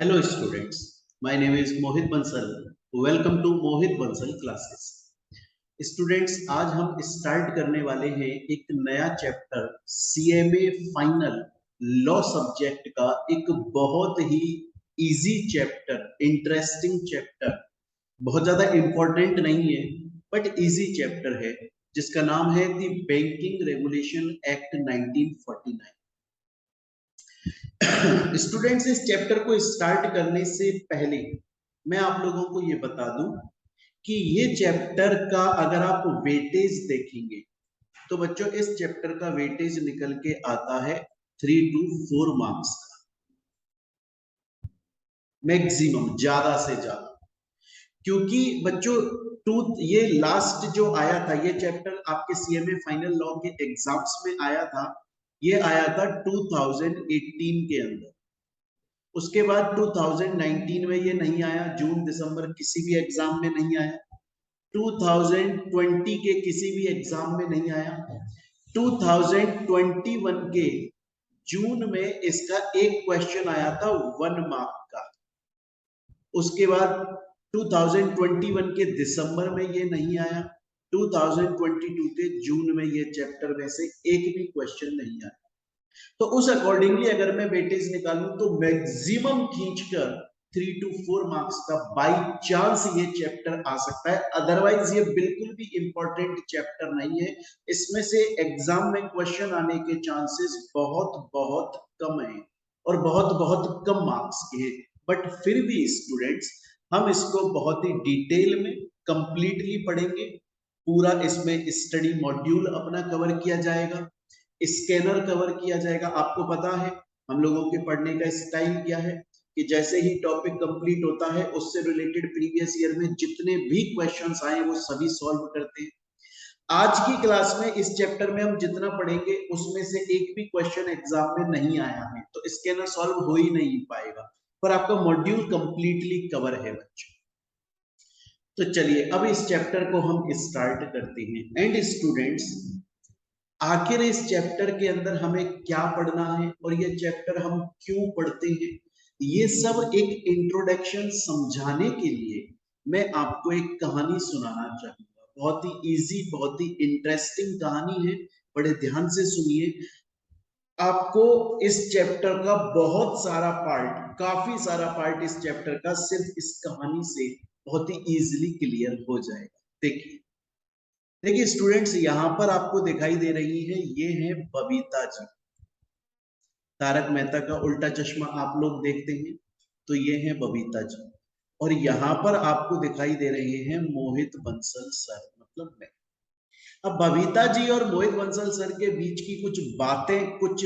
Hello students, my name is Mohit Bansal. Welcome to Mohit Bansal classes. Students आज हम start करने वाले हैं एक नया chapter CMA final law subject का। एक बहुत ही इजी चैप्टर, इंटरेस्टिंग चैप्टर, बहुत ज्यादा इंपॉर्टेंट नहीं है बट इजी चैप्टर है जिसका नाम है the banking regulation act 1949। Students इस चैप्टर को स्टार्ट करने से पहले मैं आप लोगों को ये बता दूं कि ये चैप्टर का अगर आप वेटेज देखेंगे तो बच्चों इस चैप्टर का वेटेज निकल के आता है 3 to 4 मार्क्स का, मैक्सिमम, ज्यादा से ज्यादा। क्योंकि बच्चों ये लास्ट जो आया था, ये चैप्टर आपके सीएमए फाइनल लॉ के एग्जाम्स में आया था, ये आया था 2018 के अंदर। उसके बाद 2019 में ये नहीं आया, जून दिसंबर किसी भी एग्जाम में नहीं आया, 2020 के किसी भी एग्जाम में नहीं आया, 2021 के जून में इसका एक क्वेश्चन आया था 1 मार्क का। उसके बाद 2021 के दिसंबर में ये नहीं आया, 2022 के जून में ये चैप्टर में से एक भी क्वेश्चन नहीं आया। तो उस अकॉर्डिंगली अगर मैं वेटेज निकालूं तो मैक्सिमम खींचकर 3 to 4 मार्क्स का बाई चांस ये चैप्टर आ सकता है। अदरवाइज ये बिल्कुल भी इंपॉर्टेंट चैप्टर नहीं है। इसमें से एग्जाम में क्वेश्चन आने के चांसेस बहुत बहुत कम है और बहुत बहुत कम मार्क्स के हैं। बट फिर भी स्टूडेंट्स हम इसको बहुत ही डिटेल में कंप्लीटली पढ़ेंगे। पूरा इसमें स्टडी मॉड्यूल अपना कवर किया जाएगा, स्कैनर कवर किया जाएगा। आपको पता है हम लोगों के पढ़ने का स्टाइल क्या है कि जैसे ही टॉपिक कंप्लीट होता है उससे रिलेटेड प्रीवियस ईयर में जितने भी क्वेश्चंस आए वो सभी सॉल्व करते हैं। आज की क्लास में इस चैप्टर में हम जितना पढ़ेंगे उसमें से एक भी क्वेश्चन एग्जाम में नहीं आया है, तो स्कैनर सॉल्व हो ही नहीं पाएगा, पर आपका मॉड्यूल कंप्लीटली कवर है बच्चों। तो चलिए अब इस चैप्टर को हम स्टार्ट करते हैं। एंड स्टूडेंट्स आखिर इस चैप्टर के अंदर हमें क्या पढ़ना है और ये चैप्टर हम क्यों पढ़ते हैं, ये सब एक इंट्रोडक्शन समझाने के लिए मैं आपको एक कहानी सुनाना चाहूंगा। बहुत ही इजी, बहुत ही इंटरेस्टिंग कहानी है, बड़े ध्यान से सुनिए। आपको इस चैप्टर का बहुत सारा पार्ट, काफी सारा पार्ट इस चैप्टर का सिर्फ इस कहानी से बहुत ही इजीली क्लियर हो जाएगा। देखिए देखिए स्टूडेंट्स, यहां पर आपको दिखाई दे रही है, ये है बबीता जी। तारक मेहता का उल्टा चश्मा आप लोग देखते हैं, तो ये है बबीता जी। और यहाँ पर आपको दिखाई दे रहे हैं मोहित बंसल सर, मतलब मैं। अब बबीता जी और मोहित बंसल सर के बीच की कुछ बातें, कुछ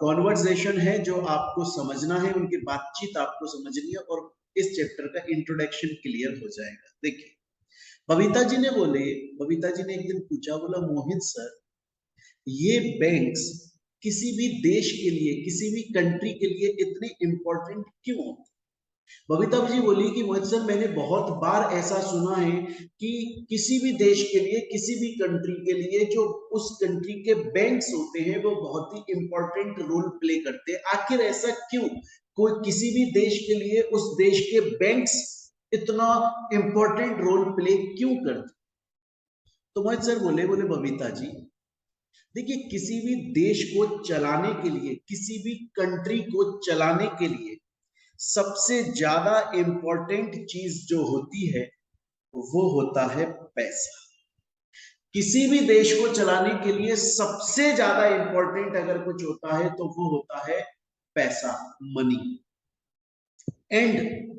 कॉन्वर्सेशन है जो आपको समझना है, उनकी बातचीत आपको समझनी है और इस चैप्टर का इंट्रोडक्शन क्लियर हो जाएगा। देखिए बबीता जी ने एक दिन पूछा, बोला मोहित सर, ये बैंक्स किसी भी देश के लिए, किसी भी कंट्री के लिए इतने इंपॉर्टेंट क्यों होते? बबीता जी बोली कि मोहित सर, मैंने बहुत बार ऐसा सुना है कि किसी भी देश के लिए, किसी भी कंट्री के लिए जो उस कंट्री के बैंक्स होते हैं वो बहुत ही इंपॉर्टेंट रोल प्ले करते हैं। आखिर ऐसा क्यों? कोई किसी भी देश के लिए उस देश के बैंक्स इतना इंपॉर्टेंट रोल प्ले क्यों करते? तो मोहित सर बोले बबीता जी, देखिए किसी भी देश को चलाने के लिए, किसी भी कंट्री को चलाने के लिए सबसे ज्यादा इंपॉर्टेंट चीज जो होती है वो होता है पैसा। किसी भी देश को चलाने के लिए सबसे ज्यादा इंपॉर्टेंट अगर कुछ होता है तो वो होता है पैसा, मनी। एंड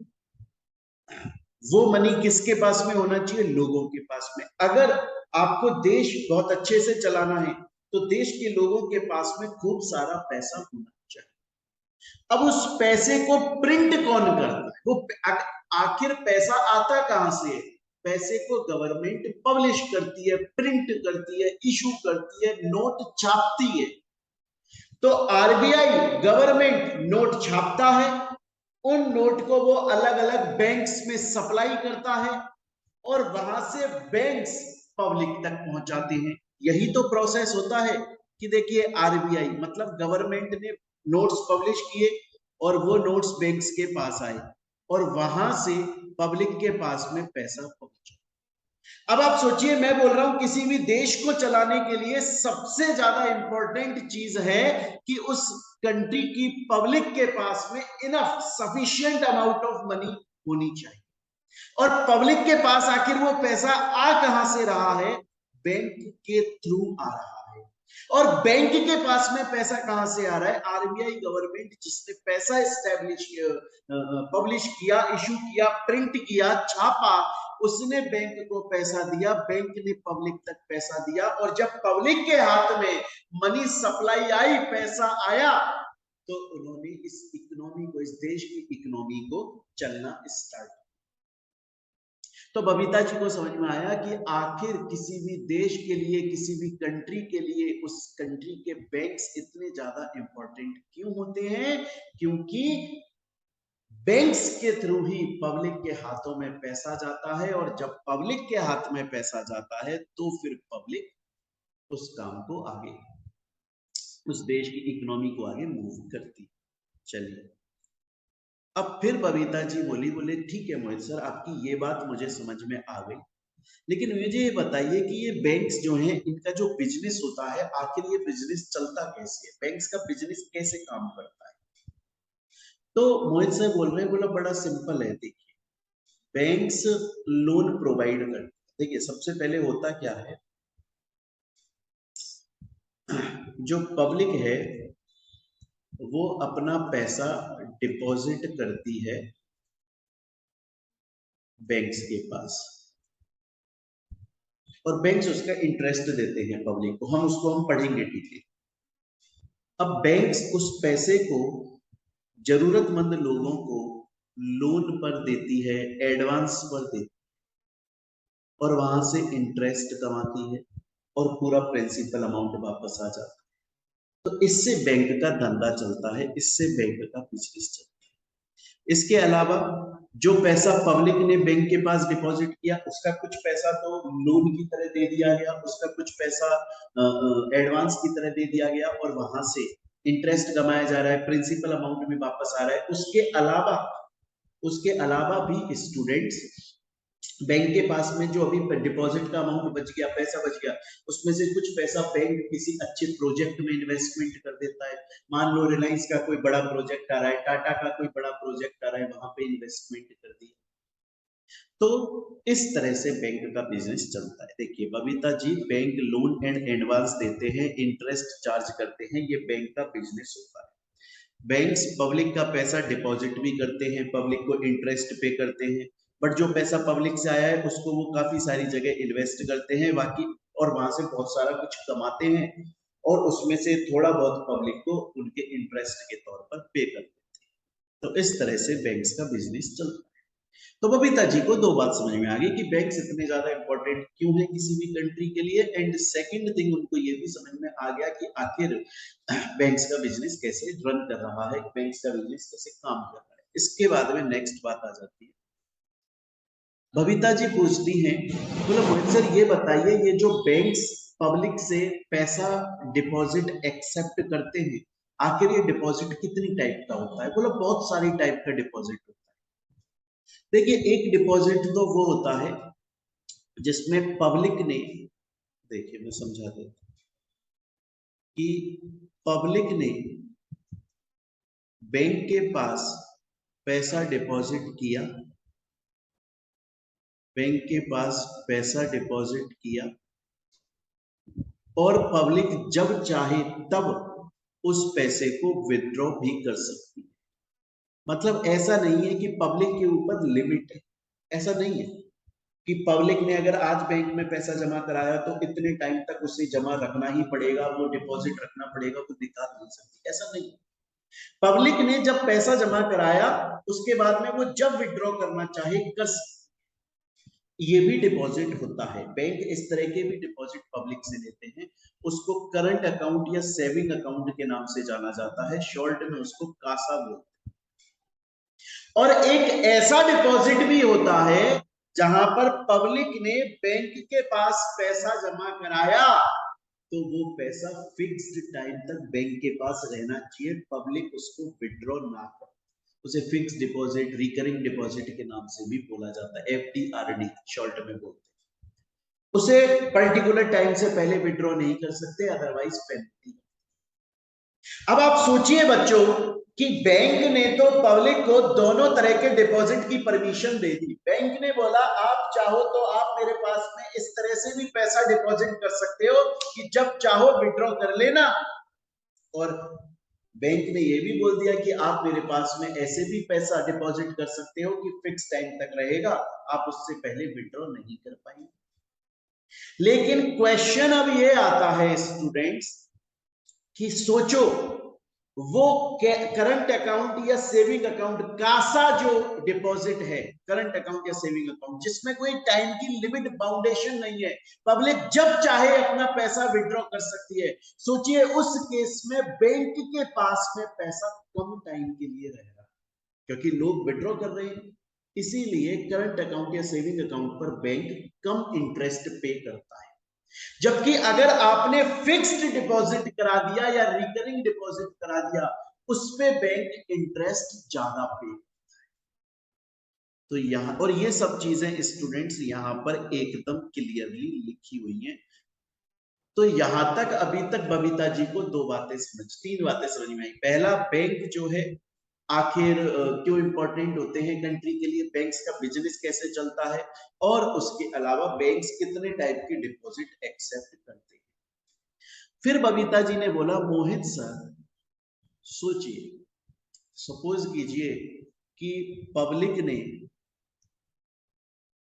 वो मनी किसके पास में होना चाहिए? लोगों के पास में। अगर आपको देश बहुत अच्छे से चलाना है तो देश के लोगों के पास में खूब सारा पैसा होना चाहिए। अब उस पैसे को प्रिंट कौन करता है? वो आखिर पैसा आता कहां से है? पैसे को गवर्नमेंट पब्लिश करती है, प्रिंट करती है, इशू करती है, नोट छापती है। तो आरबीआई, गवर्नमेंट नोट छापता है, उन नोट को वो अलग अलग बैंक्स में सप्लाई करता है और वहां से बैंक्स पब्लिक तक पहुंचाते हैं। यही तो प्रोसेस होता है कि देखिए आरबीआई मतलब गवर्नमेंट ने नोट्स पब्लिश किए और वो नोट्स बैंक्स के पास आए और वहां से पब्लिक के पास में पैसा पहुंचा। अब आप सोचिए, मैं बोल रहा हूं किसी भी देश को चलाने के लिए सबसे ज्यादा इंपॉर्टेंट चीज है कि उस कंट्री की पब्लिक के पास में enough sufficient amount of money होनी चाहिए। और पब्लिक के पास आखिर वो पैसा आ कहां से रहा है? बैंक के थ्रू आ रहा है। और बैंक के पास में पैसा कहां से आ रहा है? आरबीआई गवर्नमेंट जिसने पैसा एस्टेब्लिश पब्लिश किया, इशू किया, प्रिंट किया, छापा, उसने बैंक को पैसा दिया, बैंक ने पब्लिक तक पैसा दिया। और जब पब्लिक के हाथ में मनी सप्लाई आई, पैसा आया, तो उन्होंने इस इकोनॉमी को, इस देश की इकोनॉमी को चलना स्टार्ट। तो बबीता जी को समझ में आया कि आखिर किसी भी देश के लिए, किसी भी कंट्री के लिए उस कंट्री के बैंक्स इतने ज्यादा इंपॉर्टेंट क्यों होते हैं? क्योंकि बैंक्स के थ्रू ही पब्लिक के हाथों में पैसा जाता है, और जब पब्लिक के हाथ में पैसा जाता है तो फिर पब्लिक उस काम को आगे, उस देश की इकोनॉमी को आगे मूव करती। चलिए, अब फिर बबीता जी बोले ठीक है मोहित सर, आपकी ये बात मुझे समझ में आ गई, लेकिन मुझे ये बताइए कि ये बैंक्स जो हैं, इनका जो बिजनेस होता है, आखिर ये बिजनेस चलता कैसे है? बैंक्स का बिजनेस कैसे काम करता है? तो मोहित सर बोल रहे हैं, बोला बड़ा सिंपल है। देखिए, बैंक्स लोन प्रोवाइड करते हैं। देखिए, सबसे पहले होता क्या है, जो पब्लिक है वो अपना पैसा डिपॉजिट करती है बैंक्स के पास, और बैंक्स उसका इंटरेस्ट देते हैं पब्लिक को। हम पढ़ेंगे, ठीक है। अब बैंक्स उस पैसे को जरूरतमंद लोगों को लोन पर देती है, एडवांस पर देती है, और वहां से इंटरेस्ट कमाती है, और पूरा प्रिंसिपल अमाउंट वापस आ जाता है। तो इससे बैंक का धंधा चलता है, इससे बैंक का बिजनेस चलता है। इसके अलावा जो पैसा पब्लिक ने बैंक के पास डिपॉजिट किया, उसका कुछ पैसा तो लोन की तरह दे दिया गया, उसका कुछ पैसा एडवांस की तरह दे दिया गया, और वहां से इंटरेस्ट कमाया जा रहा है, प्रिंसिपल अमाउंट में वापस आ रहा है। उसके अलावा भी स्टूडेंट्स, बैंक के पास में जो अभी डिपॉजिट का अमाउंट बच गया, पैसा बच गया, उसमें से कुछ पैसा बैंक किसी अच्छे प्रोजेक्ट में इन्वेस्टमेंट कर देता है। मान लो रिलायंस का कोई बड़ा प्रोजेक्ट आ रहा है, टाटा का कोई बड़ा प्रोजेक्ट आ रहा है, वहां पे इन्वेस्टमेंट कर दी। तो इस तरह से बैंक का बिजनेस चलता है। देखिए Babita ji, bank loan and advance देते हैं, इंटरेस्ट चार्ज करते हैं, ये बैंक का बिजनेस होता है। बैंक्स पब्लिक का पैसा डिपॉजिट भी करते हैं, पब्लिक को इंटरेस्ट पे करते हैं, बट जो पैसा पब्लिक से आया है उसको वो काफी सारी जगह इन्वेस्ट करते हैं बाकी, और वहां से बहुत सारा कुछ कमाते हैं, और उसमें से थोड़ा बहुत पब्लिक को उनके इंटरेस्ट के तौर पर पे करते हैं। तो इस तरह से बैंक्स का बिजनेस चलता है। तो बबीता जी को दो बात समझ में आ गई कि बैंक्स इतने ज्यादा इंपॉर्टेंट क्यों है किसी भी कंट्री के लिए, एंड सेकंड थिंग उनको ये भी समझ में आ गया कि आखिर बैंक्स का बिजनेस कैसे रन कर रहा है, बैंक्स का बिजनेस कैसे काम कर रहा है। इसके बाद में नेक्स्ट बात आ जाती है, बबीता जी पूछती हैं, बोलो मोहित सर ये बताइए, ये जो बैंक्स पब्लिक से पैसा डिपॉजिट एक्सेप्ट करते हैं, आखिर ये डिपॉजिट कितनी टाइप का होता है? बोलो बहुत सारी टाइप का डिपॉजिट होता है। देखिए, एक डिपॉजिट तो वो होता है जिसमें पब्लिक ने, देखिए मैं समझा देता कि पब्लिक ने बैंक के पास पैसा डिपॉजिट किया, बैंक के पास पैसा डिपॉजिट किया, और पब्लिक जब चाहे तब उस पैसे को विथड्रॉ भी कर सकती है। मतलब ऐसा नहीं है कि पब्लिक के ऊपर लिमिट है, ऐसा नहीं है कि पब्लिक ने अगर आज बैंक में पैसा जमा कराया तो इतने टाइम तक उसे जमा रखना ही पड़ेगा, वो डिपॉजिट रखना पड़ेगा, वो निकाल नहीं सकती, ऐसा नहीं। पब्लिक ने जब पैसा जमा कराया, उसके बाद में वो जब विड्रॉ करना चाहे कर सकती। ये भी डिपॉजिट होता है। बैंक इस तरह के भी डिपॉजिट पब्लिक से लेते हैं, उसको करंट अकाउंट या सेविंग अकाउंट के नाम से जाना जाता है, शॉर्ट में उसको कासा बोलते हैं। और एक ऐसा डिपॉजिट भी होता है जहां पर पब्लिक ने बैंक के पास पैसा जमा कराया, तो वो पैसा फिक्स्ड टाइम तक बैंक के पास रहना चाहिए, पब्लिक उसको विड्रॉ ना करे। उसे फिक्स डिपॉजिट, रिकरिंग डिपॉजिट के नाम से भी बोला जाता है, FD/RD शॉर्ट में बोलते हैं। उसे पर्टिकुलर टाइम से पहले विड्रॉ नहीं कर सकते, अदरवाइज पेनल्टी। अब आप सोचिए बच्चों कि बैंक ने तो पब्लिक को दोनों तरह के डिपॉजिट की परमिशन दे दी। बैंक ने बोला आप चाहो तो आप मेरे पास में इस तरह से भी पैसा डिपॉजिट कर सकते हो कि जब चाहो विड्रॉ कर लेना, और बैंक ने यह भी बोल दिया कि आप मेरे पास में ऐसे भी पैसा डिपॉजिट कर सकते हो कि फिक्स टाइम तक रहेगा, आप उससे पहले विड्रॉ नहीं कर पाएंगे। लेकिन क्वेश्चन अब ये आता है स्टूडेंट्स कि सोचो वो करंट अकाउंट या सेविंग अकाउंट, कासा जो डिपॉजिट है, करंट अकाउंट या सेविंग अकाउंट जिसमें कोई टाइम की लिमिट बाउंडेशन नहीं है, पब्लिक जब चाहे अपना पैसा विड्रॉ कर सकती है। सोचिए उस केस में बैंक के पास में पैसा कम टाइम के लिए रहेगा क्योंकि लोग विड्रॉ कर रहे हैं, इसीलिए करंट अकाउंट या सेविंग अकाउंट पर बैंक कम इंटरेस्ट पे करता है। जबकि अगर आपने फिक्स्ड डिपॉजिट करा दिया या रिकरिंग डिपॉजिट करा दिया, उस पे बैंक इंटरेस्ट ज्यादा पे। तो यहां, और ये सब चीजें स्टूडेंट्स यहां पर एकदम क्लियरली लिखी हुई हैं। तो यहां तक अभी तक बबीता जी को तीन बातें समझ में आई। पहला, बैंक जो है आखिर क्यों इंपॉर्टेंट होते हैं कंट्री के लिए, बैंक्स का बिजनेस कैसे चलता है, और उसके अलावा बैंक्स कितने टाइप की डिपॉजिट एक्सेप्ट करते हैं। फिर बबीता जी ने बोला मोहित सर सोचिए, सपोज कीजिए कि पब्लिक ने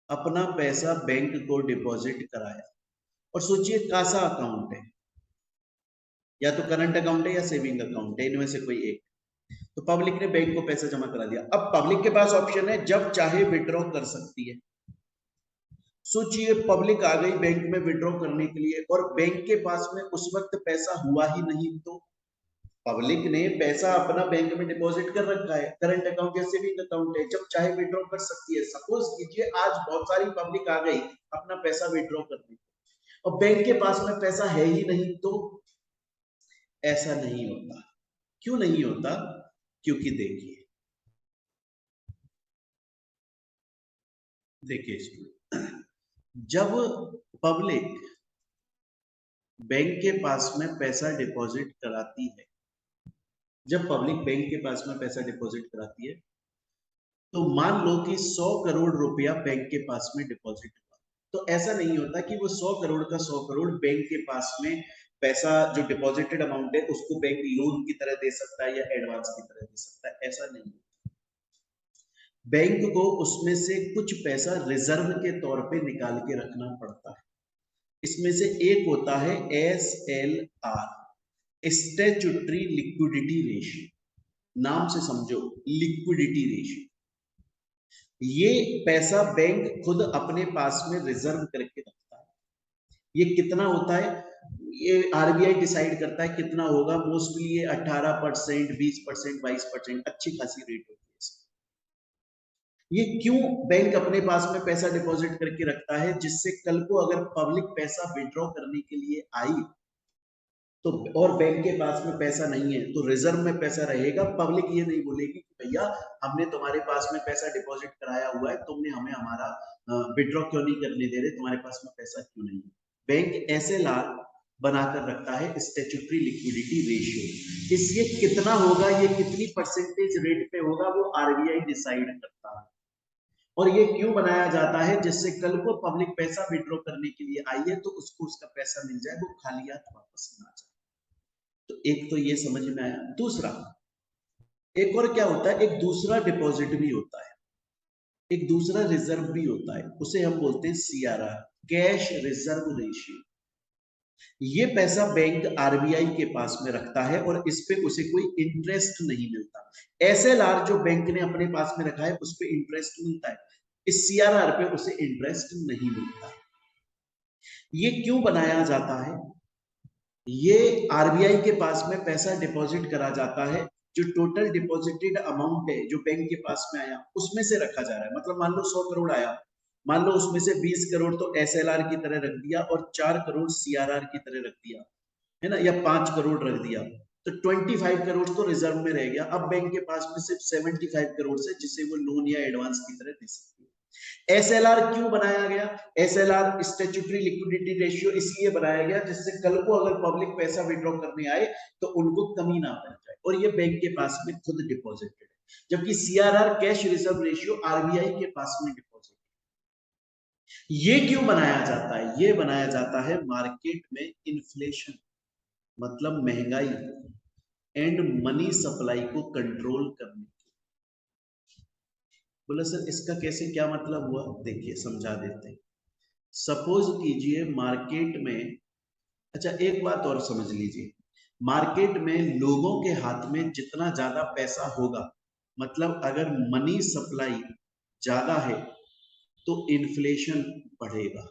अपना पैसा बैंक को डिपॉजिट कराया, और सोचिए कासा अकाउंट है, या तो करंट अकाउंट है या सेविंग अकाउंट है, इनमें से कोई एक। तो पब्लिक ने बैंक को पैसा जमा करा दिया। अब पब्लिक के पास ऑप्शन है जब चाहे विड्रॉ कर सकती है। सोचिए पब्लिक आ गई बैंक में विड्रॉ करने के लिए, और बैंक के पास में उस वक्त पैसा हुआ ही नहीं, तो पब्लिक ने पैसा अपना बैंक में डिपॉजिट कर रखा है, करंट अकाउंट या सेविंग अकाउंट है, जब चाहे विड्रॉ कर सकती है। सपोज कीजिए आज बहुत सारी पब्लिक आ गई अपना पैसा विड्रॉ करने, और बैंक के पास में पैसा है ही नहीं, तो ऐसा नहीं होता। क्यों नहीं होता? क्योंकि देखिए जब पब्लिक बैंक के पास में पैसा डिपॉजिट कराती है, जब पब्लिक बैंक के पास में पैसा डिपॉजिट कराती है, तो मान लो कि 100 करोड़ रुपया बैंक के पास में डिपॉजिट हुआ, तो ऐसा नहीं होता कि वो 100 करोड़ का 100 करोड़ बैंक के पास में पैसा जो डिपॉजिटेड अमाउंट है उसको बैंक लोन की तरह दे सकता है या एडवांस की तरह दे सकता है, ऐसा नहीं। बैंक को उसमें से कुछ पैसा रिजर्व के तौर पे निकाल के रखना पड़ता है। इसमें से एक होता है SLR, स्टैट्यूटरी लिक्विडिटी रेशियो, नाम से समझो लिक्विडिटी रेशियो। ये पैसा बैंक खुद अपने पास में रिजर्व करके रखता है। ये कितना होता है ये RBI डिसाइड करता है कितना होगा, मोस्टली ये 18%, 20%, 22%, अच्छी खासी रेट होती है। ये क्यों बैंक अपने पास में पैसा डिपॉजिट करके रखता है? जिससे कल को अगर पब्लिक पैसा विड्रॉ करने के लिए आई तो, और बैंक के पास में पैसा नहीं है, तो रिजर्व में पैसा रहेगा। पब्लिक ये नहीं बोलेगी कि भैया हमने तुम्हारे पास में पैसा डिपॉजिट कराया हुआ है, तुमने हमें हमारा विड्रॉ क्यों नहीं करने दे रहे, तुम्हारे पास में पैसा क्यों नहीं है। बैंक SLR बनाकर रखता है, स्टैट्यूटरी लिक्विडिटी रेशियो। इसलिए कितना होगा, ये कितनी परसेंटेज रेट पे होगा, वो RBI डिसाइड करता है। और ये क्यों बनाया जाता है? जिससे कल को पब्लिक पैसा विड्रॉ करने के लिए आई है तो उसको उसका पैसा मिल जाए, वो खाली हाथ वापस ना जाए। तो एक तो ये समझ में आया। दूसरा, एक और क्या होता है, एक दूसरा डिपॉजिट भी होता है, एक दूसरा रिजर्व भी होता है, उसे हम बोलते हैं CRR, कैश रिजर्व रेशियो। ये पैसा बैंक RBI के पास में रखता है और इस पे उसे कोई इंटरेस्ट नहीं मिलता। SLR जो बैंक ने अपने पास में रखा है उस पे इंटरेस्ट मिलता है, इस CRR पे उसे इंटरेस्ट नहीं मिलता। ये क्यों बनाया जाता है? ये RBI के पास में पैसा डिपॉजिट करा जाता है, जो टोटल डिपॉजिटेड अमाउंट है जो बैंक के पास में आया उसमें से रखा जा रहा है। मतलब मान लो 100 करोड़ आया, मान लो उसमें से 20 करोड़ तो SLR की तरह रख दिया और 4 करोड़ CRR की तरह रख दिया, है ना, या 5 करोड़ रख दिया, तो 25 करोड़ तो रिजर्व में रह गया। अब बैंक के पास में सिर्फ 75 करोड़ से जिसे वो लोन या एडवांस की तरह दे सकती है। एसएलआर क्यों बनाया गया? एसएलआर स्टैट्यूटरी लिक्विडिटी रेशियो इसलिए बनाया गया जिससे कल को अगर पब्लिक पैसा विड्रॉ करने आए तो उनको कमी ना पड़ जाए, और ये बैंक के पास में खुद डिपॉजिटेड है। जबकि CRR cash reserve ratio RBI के पास में डिपॉजिट। ये क्यों बनाया जाता है? ये बनाया जाता है मार्केट में इन्फ्लेशन मतलब महंगाई एंड मनी सप्लाई को कंट्रोल करने। बोला सर इसका कैसे, क्या मतलब हुआ? देखिए समझा देते हैं। सपोज कीजिए मार्केट में, अच्छा एक बात और समझ लीजिए, मार्केट में लोगों के हाथ में जितना ज्यादा पैसा होगा, मतलब अगर मनी सप्लाई ज्यादा है तो इन्फ्लेशन बढ़ेगा।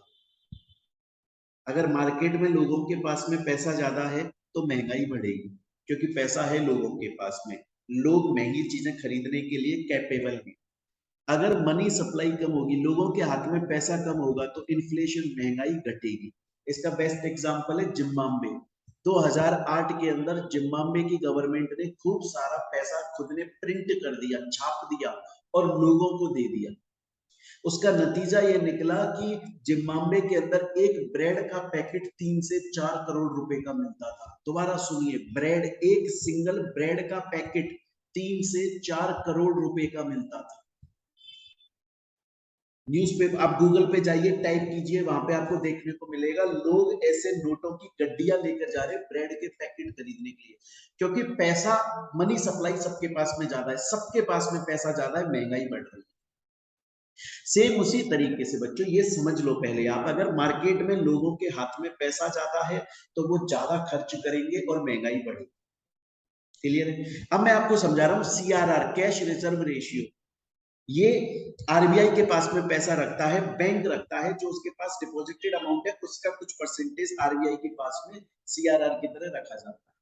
अगर मार्केट में लोगों के पास में पैसा ज्यादा है तो महंगाई बढ़ेगी, क्योंकि पैसा है लोगों के पास में, लोग महंगी चीजें खरीदने के लिए कैपेबल हैं। अगर मनी सप्लाई कम होगी, लोगों के हाथ में पैसा कम होगा, तो इन्फ्लेशन महंगाई घटेगी। इसका बेस्ट एग्जांपल है जिम्बाब्वे। 2008 के अंदर जिम्बाब्वे की गवर्नमेंट ने खूब सारा पैसा खुद ने प्रिंट कर दिया, छाप दिया और लोगों को दे दिया। उसका नतीजा ये निकला कि जिम्बाब्वे के अंदर एक ब्रेड का पैकेट 3 से 4 करोड़ रुपए का मिलता था। दोबारा सुनिए, ब्रेड, एक सिंगल ब्रेड का पैकेट 3 से 4 करोड़ रुपए का मिलता था। न्यूज़पेपर, आप गूगल पे जाइए, टाइप कीजिए, वहां पे आपको देखने को मिलेगा लोग ऐसे नोटों की गड्डियां लेकर जा रहे हैं ब्रेड के पैकेट खरीदने के लिए, क्योंकि पैसा, मनी सप्लाई सबके पास में ज्यादा है, सबके पास में पैसा ज्यादा है, महंगाई बढ़ रही है। सेम उसी तरीके से बच्चों ये समझ लो पहले आप, अगर मार्केट में लोगों के हाथ में पैसा ज्यादा है तो वो ज्यादा खर्च करेंगे और महंगाई बढ़ेगी। क्लियर है? अब मैं आपको समझा रहा हूं सीआरआर, कैश रिजर्व रेशियो। ये आरबीआई के पास में पैसा रखता है, बैंक रखता है, जो उसके पास डिपॉजिटेड अमाउंट है उसका कुछ परसेंटेज आरबीआई के पास में सीआरआर की तरह रखा जाता है,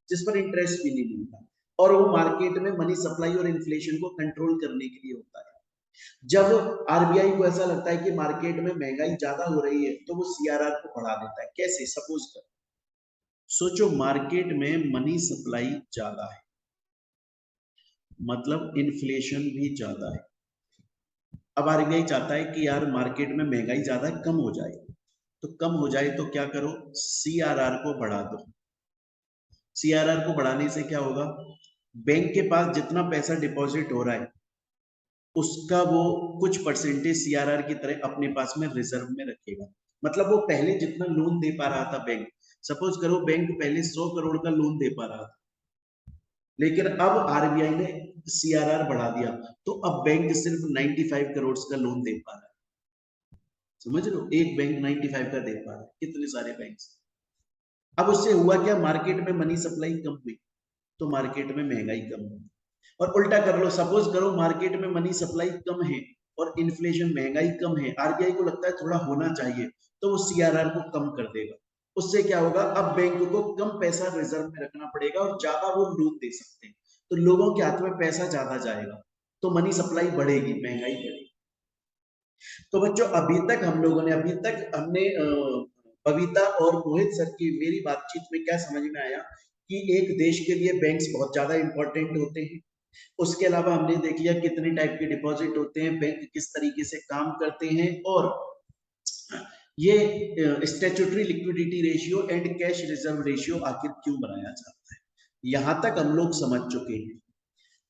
जिस पर इंटरेस्ट भी नहीं मिलता, और वो मार्केट में मनी सप्लाई और इन्फ्लेशन को कंट्रोल करने के लिए होता है। जब आरबीआई को ऐसा लगता है कि मार्केट में महंगाई ज्यादा हो रही है तो वो सीआरआर को बढ़ा देता है। कैसे? सपोज कर, सोचो मार्केट में मनी सप्लाई ज्यादा है, मतलब इन्फ्लेशन भी ज्यादा है। अब आरबीआई चाहता है कि यार मार्केट में महंगाई ज्यादा है, कम हो जाए। तो कम हो जाए तो क्या करो? सीआरआर को बढ़ा दो। सीआरआर को बढ़ाने से क्या होगा? बैंक के पास जितना पैसा डिपॉजिट हो रहा है उसका वो कुछ परसेंटेज सीआरआर की तरह अपने पास में रिजर्व में रखेगा। मतलब वो पहले जितना लोन दे पा रहा था बैंक, सपोज करो बैंक पहले 100 करोड़ का लोन दे पा रहा था, लेकिन अब आरबीआई ने सीआरआर बढ़ा दिया तो अब बैंक सिर्फ 95 करोड़ का लोन दे पा रहा है। समझ लो, एक बैंक 95 का दे पा रहा है, कितने सारे बैंक। अब उससे हुआ क्या? मार्केट में मनी सप्लाई कम हुई तो मार्केट में महंगाई कम हुई। और उल्टा कर लो, सपोज करो मार्केट में मनी सप्लाई कम है और इन्फ्लेशन, महंगाई कम है, आरबीआई को लगता है थोड़ा होना चाहिए तो वो सीआरआर को कम कर देगा। उससे क्या होगा? अब बैंक को कम पैसा रिजर्व में रखना पड़ेगा और ज्यादा वो लोन दे सकते हैं, तो लोगों के हाथ में पैसा ज्यादा जाएगा, तो मनी सप्लाई बढ़ेगी, महंगाई बढ़ेगी। तो बच्चों अभी तक हमने बबीता और मोहित सर की मेरी बातचीत में क्या समझ में आया कि एक देश के लिए बैंक्स बहुत ज्यादा इंपॉर्टेंट होते हैं। उसके अलावा हमने देख लिया कितने टाइप के डिपॉजिट होते हैं, बैंक किस तरीके से काम करते हैं, और ये statutory liquidity ratio and cash reserve ratio आखिर क्यों बनाया जाता है, यहां तक हम लोग समझ चुके हैं।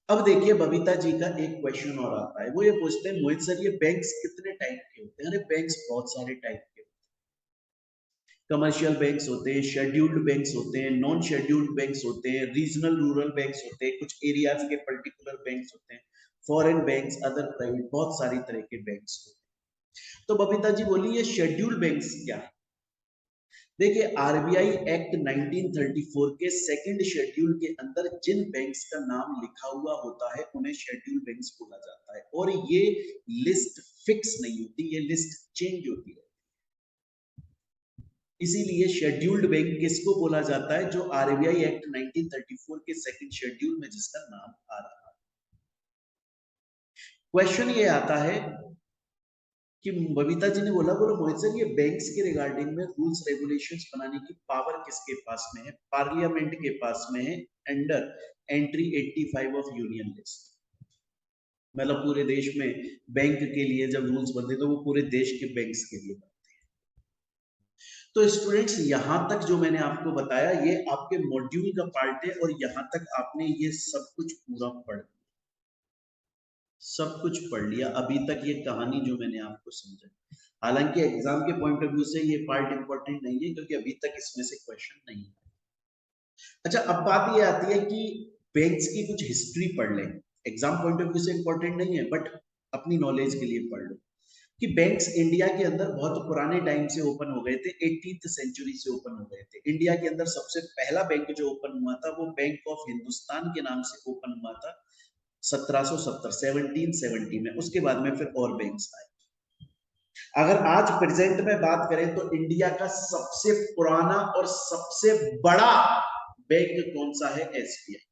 अब देखिए बबीता जी का एक क्वेश्चन और आता है, वो ये पूछते हैं मोहित सर ये बैंक्स कितने टाइप के होते हैं? अरे बैंक्स बहुत सारे टाइप के, कमर्शियल बैंक्स होते हैं, शेड्यूल्ड बैंक्स होते हैं, नॉन शेड्यूल्ड बैंक्स होते हैं, रीजनल रूरल बैंक्स होते हैं, कुछ एरियाज के पर्टिकुलर बैंक्स होते हैं, फॉरेन बैंक्स, अदर प्राइवेट, बहुत सारी तरह के बैंक्स होते हैं। तो बबीता जी बोली ये शेड्यूल्ड बैंक्स क्या है? देखिए आरबीआई एक्ट 1934 के सेकंड शेड्यूल के अंदर जिन बैंक्स का नाम लिखा हुआ होता है उन्हें शेड्यूल्ड बैंक्स बोला जाता है, और ये लिस्ट फिक्स नहीं होती, ये लिस्ट चेंज होती है। इसीलिए शेड्यूल्ड बैंक किसको बोला जाता है? जो आरबीआई एक्ट 1934 के सेकंड शेड्यूल में जिसका नाम आ रहा है। क्वेश्चन ये आता है कि बबीता जी ने बोला मोहित सर ये बैंक्स के रिगार्डिंग में रूल्स रेगुलेशंस बनाने की पावर किसके पास में है? पार्लियामेंट के पास में है, under entry 85 of union list. मतलब पूरे देश में बैंक के लिए जब रूल्स बनते तो वो पूरे देश के बैंक्स के लिए बनते हैं। तो स्टूडेंट्स यहां तक जो मैंने आपको बताया ये आपके मॉड्यूल का पार्ट है और यहां तक आपने ये सब कुछ पूरा पढ़ लिया, सब कुछ पढ़ लिया। अभी तक ये कहानी जो मैंने आपको समझाई, हालांकि एग्जाम के पॉइंट ऑफ व्यू से ये पार्ट इंपॉर्टेंट नहीं है क्योंकि अभी तक इसमें से क्वेश्चन नहीं है। अच्छा, अब बात ये आती है कि बैंक्स की कुछ हिस्ट्री पढ़ लें। एग्जाम पॉइंट ऑफ व्यू से इंपॉर्टेंट नहीं है बट अपनी नॉलेज के लिए पढ़ लो कि बैंक्स इंडिया के अंदर बहुत पुराने टाइम से ओपन हो गए थे, 18th सेंचुरी से ओपन हो गए थे। इंडिया के अंदर सबसे पहला बैंक जो ओपन हुआ था वो बैंक ऑफ हिंदुस्तान के नाम से ओपन हुआ था 1770 में। उसके बाद में फिर और बैंक्स आए। अगर आज प्रेजेंट में बात करें तो इंडिया का सबसे पुराना और सबसे बड़ा बैंक कौन सा है? SBI,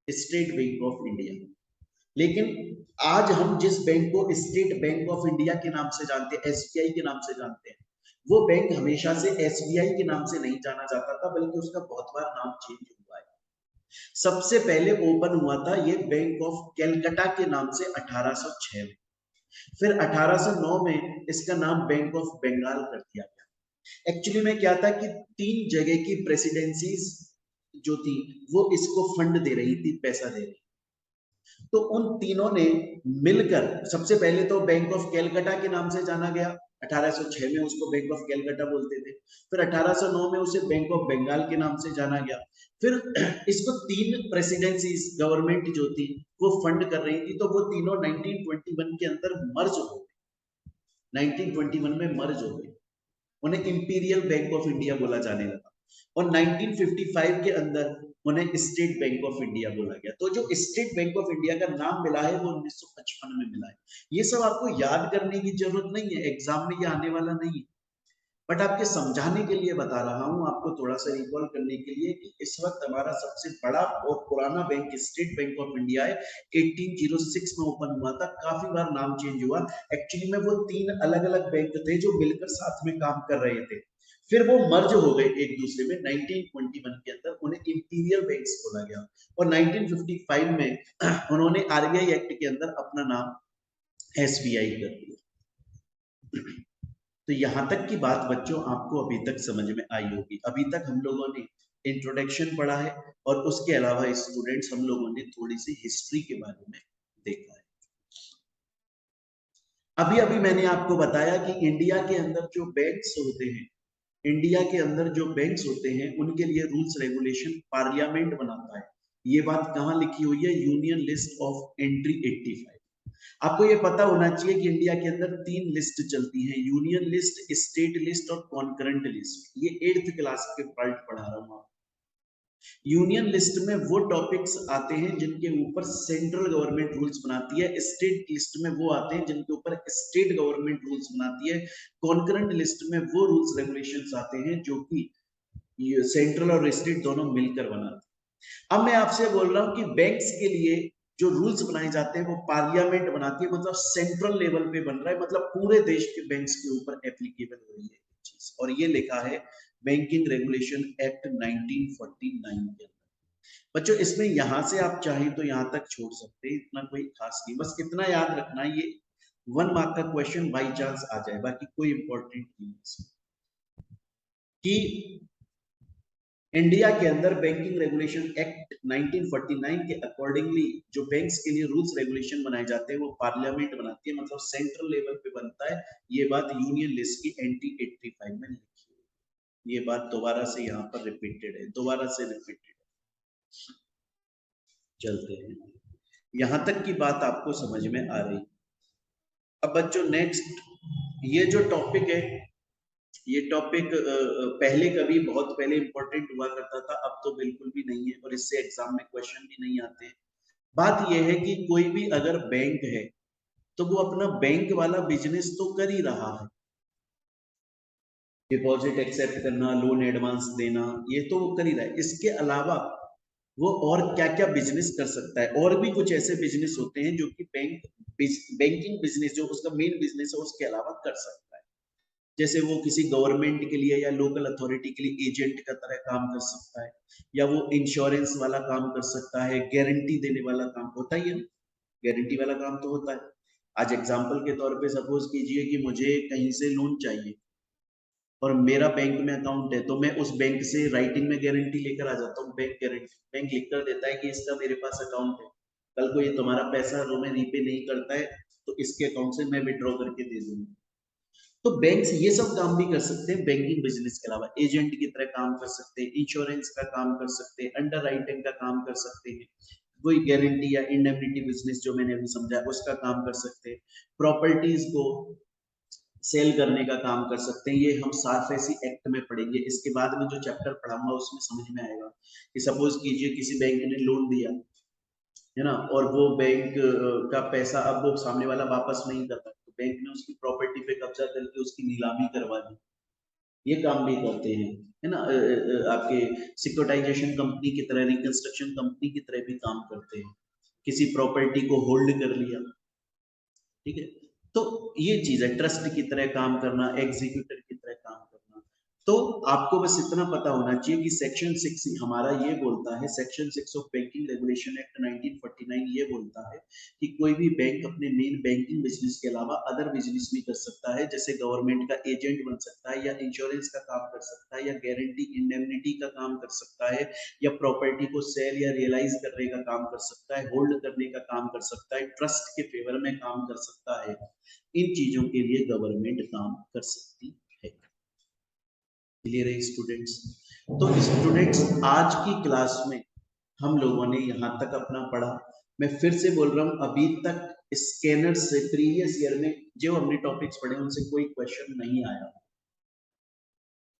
state bank of India. लेकिन आज हम जिस बैंक को स्टेट बैंक ऑफ इंडिया के नाम से जानते हैं, एसबीआई के नाम से जानते हैं, वो बैंक हमेशा से एसबीआई के नाम से नहीं जाना जाता था बल्कि उसका बहुत बार नाम चेंज हुआ है। सबसे पहले ओपन हुआ था ये बैंक ऑफ कैलकाटा के नाम से 1806 में, फिर 1809 में इसका नाम बैंक ऑफ बंगाल कर दिया गया। एक्चुअली में क्या था कि 3 जगह की प्रेसिडेंसीज जो थी वो इसको फंड दे रही थी, पैसा दे रही, तो उन तीनों ने मिलकर सबसे पहले तो बैंक ऑफ कैलकाटा के नाम से जाना गया, 1806 में उसको बैंक ऑफ कैलकाटा बोलते थे। फिर 1809 में उसे बैंक ऑफ बंगाल के नाम से जाना गया। फिर इसको 3 प्रेसिडेंसीज गवर्नमेंट जो थी वो फंड कर रही थी, तो वो तीनों 1921 के अंदर मर्ज हो गए। 1921 में मर्ज हो गए, उन्हें इंपीरियल बैंक ऑफ इंडिया बोला जाने लगा और 1955 के अंदर उन्हें स्टेट बैंक ऑफ इंडिया बोला गया। तो जो स्टेट बैंक ऑफ इंडिया का नाम मिला है वो 1955 में मिला है। ये सब आपको याद करने की जरूरत नहीं है, एग्जाम में ये आने वाला नहीं है, बट आपके समझाने के लिए बता रहा हूं, आपको थोड़ा सा रिकॉल करने के लिए कि इस वक्त हमारा सबसे बड़ा और पुराना bank state bank of India है। 1806 में ओपन हुआ था, काफी बार नाम चेंज हुआ। एक्चुअली में वो 3 अलग अलग बैंक थे जो मिलकर साथ में काम कर रहे थे, फिर वो मर्ज हो गए एक दूसरे में। 1921 के अंदर उन्हें इंपीरियल बैंक्स बोला गया और 1955 में उन्होंने आरबीआई एक्ट के अंदर अपना नाम एसबीआई कर दिया। तो यहां तक की बात बच्चों आपको अभी तक समझ में आई होगी। अभी तक हम लोगों ने इंट्रोडक्शन पढ़ा है और उसके अलावा स्टूडेंट्स हम लोगों ने थोड़ी सी हिस्ट्री के बारे में देखा है। अभी अभी मैंने आपको बताया कि इंडिया के अंदर जो बैंक्स होते हैं, इंडिया के अंदर जो बैंक्स होते हैं उनके लिए रूल्स रेगुलेशन पार्लियामेंट बनाता है। ये बात कहां लिखी हुई है? Union list of entry 85। आपको ये पता होना चाहिए कि इंडिया के अंदर 3 लिस्ट चलती हैं, यूनियन लिस्ट, स्टेट लिस्ट और कॉन्करेंट लिस्ट। ये 8th क्लास के पार्ट पढ़ा रहा हूं आपको। यूनियन लिस्ट में वो टॉपिक्स आते हैं जिनके ऊपर सेंट्रल गवर्नमेंट रूल्स बनाती है, स्टेट लिस्ट में वो आते हैं जिनके ऊपर स्टेट गवर्नमेंट रूल्स बनाती है, कॉन्करेंट लिस्ट में वो रूल्स रेगुलेशंस आते हैं जो कि सेंट्रल और स्टेट दोनों मिलकर बनाते हैं। अब मैं आपसे बोल रहा हूं कि बैंक्स के लिए जो रूल्स बनाए जाते हैं वो पार्लियामेंट बनाती है, मतलब सेंट्रल लेवल पे बन रहा है, मतलब पूरे देश के बैंक्स के ऊपर एप्लीकेबल हो रही है चीज। और ये लिखा है बैंकिंग रेगुलेशन एक्ट 1949 के अंदर। बच्चों इसमें यहां से आप चाहें तो यहां तक छोड़ सकते हैं, इतना कोई खास नहीं, बस इतना याद रखना ये 1 मार्क का क्वेश्चन बाई चांस आ जाए, बाकी कोई इंपॉर्टेंट नहीं है कि इंडिया के अंदर बैंकिंग रेगुलेशन एक्ट 1949 के अकॉर्डिंगली जो बैंक्स के लिए रूल्स रेगुलेशन बनाए जाते हैं वो पार्लियामेंट बनाती है, मतलब सेंट्रल लेवल पे बनता है। ये बात यूनियन लिस्ट की एंट्री 85 में लिखी है। ये बात दोबारा से यहाँ पर रिपीटेड है, दोबारा से रिपीटेड है। चलते हैं, यहां तक की बात आपको समझ में आ रही। अब बच्चों नेक्स्ट ये जो टॉपिक है, ये टॉपिक पहले कभी बहुत पहले इंपॉर्टेंट हुआ करता था, अब तो बिल्कुल भी नहीं है और इससे एग्जाम में क्वेश्चन भी नहीं आते। बात यह है कि कोई भी अगर बैंक है तो वो अपना बैंक वाला बिजनेस तो कर ही रहा है, डिपॉजिट एक्सेप्ट करना, लोन एडवांस देना, ये तो वो कर ही रहा है। इसके अलावा वो और क्या क्या बिजनेस कर सकता है? और भी कुछ ऐसे बिजनेस होते हैं जो कि बैंक बैंकिंग बिजनेस जो उसका मेन बिजनेस है उसके अलावा कर सकता है। जैसे वो किसी गवर्नमेंट के लिए या लोकल अथॉरिटी के लिए एजेंट का तरह काम कर सकता है, या वो इंश्योरेंस वाला काम कर सकता है, गारंटी देने वाला काम होता ही है, गारंटी वाला काम तो होता है। आज एग्जांपल के तौर पे सपोज कीजिए कि मुझे कहीं से लोन चाहिए और मेरा बैंक में अकाउंट है, तो मैं उस बैंक से राइटिंग में गारंटी लेकर आ जाता हूँ, बैंक गारंटी, बैंक लिख कर देता है कि इसका मेरे पास अकाउंट है, कल को ये तुम्हारा पैसा तुम्हें रीपे नहीं करता है तो इसके अकाउंट से मैं विड्रॉ करके दे दूंगा। तो बैंक्स ये सब काम भी कर सकते हैं बैंकिंग बिजनेस के अलावा, एजेंट की तरह काम कर सकते हैं, इंश्योरेंस का काम कर सकते हैं, अंडर राइटिंग का काम कर सकते हैं, वही गारंटी या इंडेमनिटी बिजनेस जो मैंने अभी समझाया उसका काम कर सकते हैं, प्रॉपर्टीज को सेल करने का काम कर सकते हैं। ये हम सार्फेसी एक्ट में पढ़ेंगे, इसके बाद में जो चैप्टर पढ़ाऊंगा उसमें समझ में आएगा कि सपोज कीजिए किसी बैंक ने लोन दिया है ना, और वो बैंक का पैसा अब वो सामने वाला वापस नहीं करता, तो बैंक ने उसकी प्रॉपर्टी पे कब्जा करके उसकी नीलामी करवा दी, ये काम भी करते हैं, है ना। आपके सिक्योरिटाइजेशन कंपनी की तरह, रिकंस्ट्रक्शन कंपनी की तरह भी काम करते हैं, किसी प्रॉपर्टी को होल्ड कर लिया, ठीक है। तो ये चीज है, ट्रस्ट की तरह काम करना, एग्जीक्यूटर की तरह काम करना। तो आपको बस इतना पता होना चाहिए कि सेक्शन 6 हमारा ये बोलता है, section 6 of banking regulation act 1949 ये बोलता है कि कोई भी बैंक अपने मेन बैंकिंग बिजनेस के अलावा अदर बिजनेस भी कर सकता है, जैसे गवर्नमेंट का एजेंट बन सकता है, या इंश्योरेंस का काम कर सकता है, या गारंटी इंडेमनिटी का काम कर सकता है, या प्रॉपर्टी को सेल या रियलाइज करने का काम कर सकता है, होल्ड करने का काम कर सकता है, ट्रस्ट के फेवर में काम कर सकता है। इन चीजों के लिए गवर्नमेंट काम कर सकती है। क्लियर है स्टूडेंट्स? तो स्टूडेंट्स आज की क्लास में हम लोगों ने यहाँ तक अपना पढ़ा। मैं फिर से बोल रहा हूँ, अभी तक स्कैनर से प्रीवियस ईयर में जो हमने टॉपिक्स पढ़े उनसे कोई क्वेश्चन नहीं आया।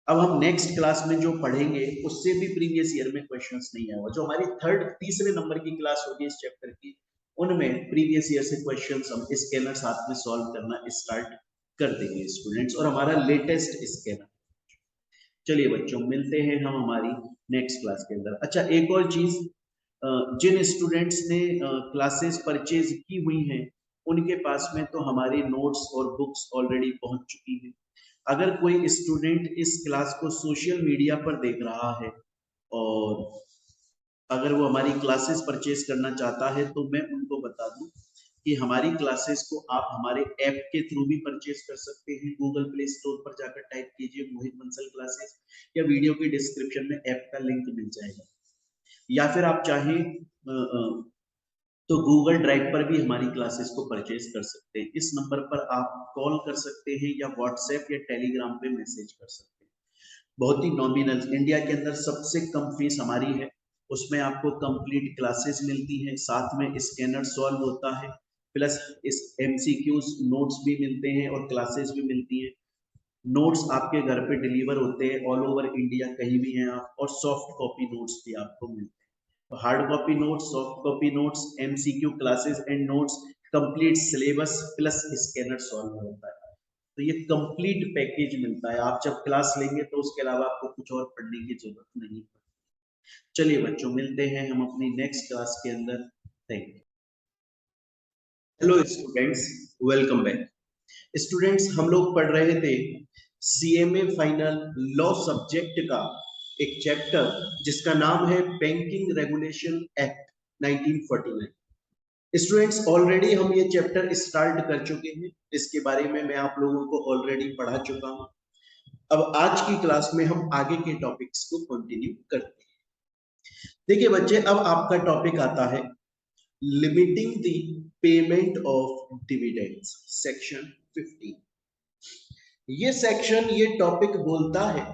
अब हम नेक्स्ट क्लास में जो पढ़ेंगे उससे भी प्रीवियस ईयर में क्वेश्चंस नहीं आया। जो हमारी तीसरे नंबर की क्लास होगी इस चैप्टर की, उनमें प्रीवियस ईयर से क्वेश्चंस हम स्कैनर साथ में सॉल्व करना स्टार्ट कर देंगे स्टूडेंट्स, और हमारा लेटेस्ट स्कैनर। चलिए बच्चों, मिलते हैं हम हमारी नेक्स्ट क्लास के अंदर। अच्छा, एक और चीज, जिन स्टूडेंट्स ने क्लासेस परचेज की हुई हैं उनके पास में तो हमारी नोट्स और बुक्स ऑलरेडी पहुंच चुकी हैं। अगर कोई स्टूडेंट इस क्लास को सोशल मीडिया पर देख रहा है और अगर वो हमारी क्लासेस परचेज करना चाहता है, तो मैं उनको बता दूं कि हमारी क्लासेस को आप हमारे ऐप के थ्रू भी परचेज कर सकते हैं। गूगल प्ले स्टोर पर जाकर टाइप कीजिए मोहित बंसल क्लासेस, या वीडियो के डिस्क्रिप्शन में ऐप का लिंक मिल जाएगा, या फिर आप चाहें तो गूगल ड्राइव पर भी हमारी क्लासेस को परचेज कर सकते हैं। इस नंबर पर आप कॉल कर सकते हैं या व्हाट्सएप या टेलीग्राम पे मैसेज कर सकते हैं। बहुत ही नॉमिनल, इंडिया के अंदर सबसे कम फीस हमारी है, उसमें आपको कंप्लीट क्लासेस मिलती हैं, साथ में स्कैनर सॉल्व होता है, प्लस इस एमसीक्यूज नोट्स भी मिलते हैं और क्लासेस भी मिलती हैं। नोट्स आपके घर पे डिलीवर होते हैं ऑल ओवर इंडिया, कहीं भी हैं आप, और सॉफ्ट कॉपी नोट्स भी आपको मिलते हैं। Hard copy notes, soft copy notes, MCQ classes and notes, complete syllabus plus scanner solve होता है। तो ये कंप्लीट पैकेज मिलता है, आप जब क्लास लेंगे तो उसके अलावा आपको कुछ और पढ़ने की जरूरत नहीं पड़ती। चलिए बच्चों, मिलते हैं हम अपनी नेक्स्ट क्लास के अंदर। Thank you. Hello students, welcome back. Students, हम लोग पढ़ रहे थे सीएमए फाइनल लॉ सब्जेक्ट का एक चैप्टर जिसका नाम है banking regulation act 1949। Students, already हम ये चैप्टर स्टार्ट कर चुके हैं, इसके बारे में मैं आप लोगों को ऑलरेडी पढ़ा चुका हूं। अब आज की क्लास में हम आगे के टॉपिक्स को कंटिन्यू करते हैं। देखिए बच्चे, अब आपका टॉपिक आता है limiting the payment of dividends, section 15। ये सेक्शन, ये टॉपिक बोलता है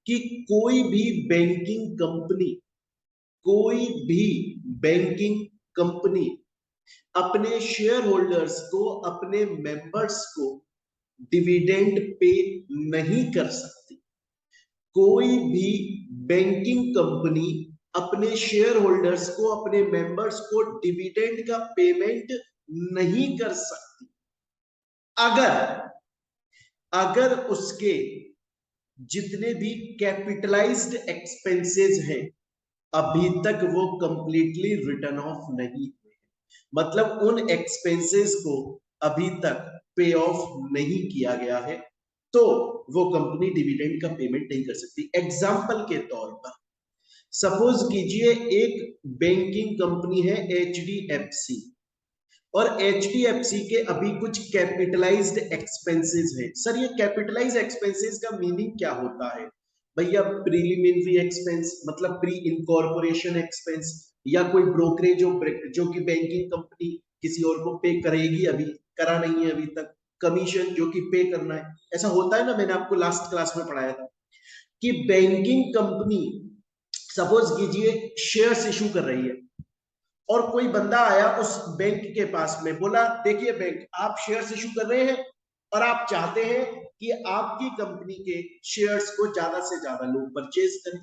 कि कोई भी बैंकिंग कंपनी, कोई भी बैंकिंग कंपनी अपने शेयर होल्डर्स को, अपने मेंबर्स को डिविडेंड पे नहीं कर सकती। कोई भी बैंकिंग कंपनी अपने शेयर होल्डर्स को, अपने मेंबर्स को डिविडेंड का पेमेंट नहीं कर सकती अगर उसके जितने भी कैपिटलाइज्ड एक्सपेंसेस हैं अभी तक वो कंप्लीटली रिटर्न ऑफ नहीं हुए। मतलब उन एक्सपेंसेस को अभी तक पे ऑफ नहीं किया गया है, तो वो कंपनी डिविडेंड का पेमेंट नहीं कर सकती। एग्जाम्पल के तौर पर सपोज कीजिए एक बैंकिंग कंपनी है HDFC, और HDFC के अभी कुछ कैपिटलाइज्ड एक्सपेंसेस हैं। सर ये कैपिटलाइज एक्सपेंसेस का मीनिंग क्या होता है भैया? प्रीलिमिनरी एक्सपेंस मतलब प्री इनकॉर्पोरेशन एक्सपेंस, या कोई ब्रोकरेज जो कि बैंकिंग कंपनी किसी और को पे करेगी, अभी करा नहीं है अभी तक, कमीशन जो कि पे करना है, ऐसा होता है ना। मैंने आपको लास्ट क्लास में पढ़ाया था कि बैंकिंग कंपनी सपोज कीजिए शेयर्स इशू कर रही है, और कोई बंदा आया उस बैंक के पास में, बोला देखिए बैंक, आप शेयर्स इशू कर रहे हैं और आप चाहते हैं कि आपकी कंपनी के शेयर्स को ज्यादा से ज्यादा लोग परचेज करें,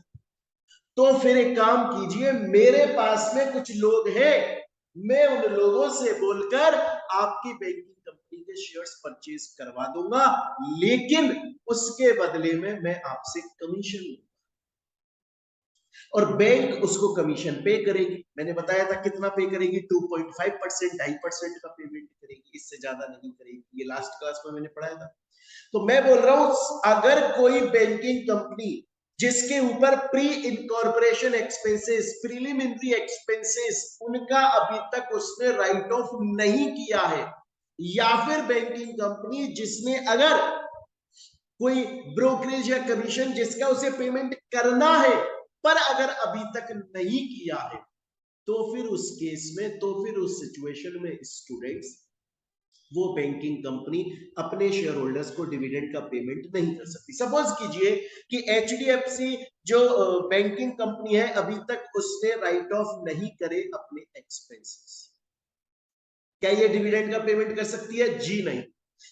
तो फिर एक काम कीजिए, मेरे पास में कुछ लोग हैं, मैं उन लोगों से बोलकर आपकी बैंकिंग कंपनी के शेयर्स परचेज करवा दूंगा, लेकिन उसके बदले में मैं आपसे कमीशन लूंगा, और बैंक उसको कमीशन पे करेगी। मैंने बताया था कितना पे करेगी, 2.5%, 2.5% का पेमेंट करेगी, इससे ज्यादा नहीं करेगी। ये लास्ट क्लास में मैंने पढ़ाया था। तो मैं बोल रहा हूं, अगर कोई बैंकिंग कंपनी जिसके ऊपर pre incorporation expenses, preliminary expenses, उनका अभी तक उसने राइट ऑफ नहीं किया है, या फिर बैंकिंग कंपनी जिसने अगर कोई ब्रोकरेज या कमीशन जिसका उसे पेमेंट करना है पर अगर अभी तक नहीं किया है, तो फिर उस केस में, तो फिर उस सिचुएशन में स्टूडेंट्स, वो बैंकिंग कंपनी अपने शेयर होल्डर्स को डिविडेंड का पेमेंट नहीं कर सकती। सपोज कीजिए कि HDFC जो बैंकिंग कंपनी है, अभी तक उसने राइट ऑफ नहीं करे अपने एक्सपेंसेस, क्या ये डिविडेंड का पेमेंट कर सकती है? जी नहीं।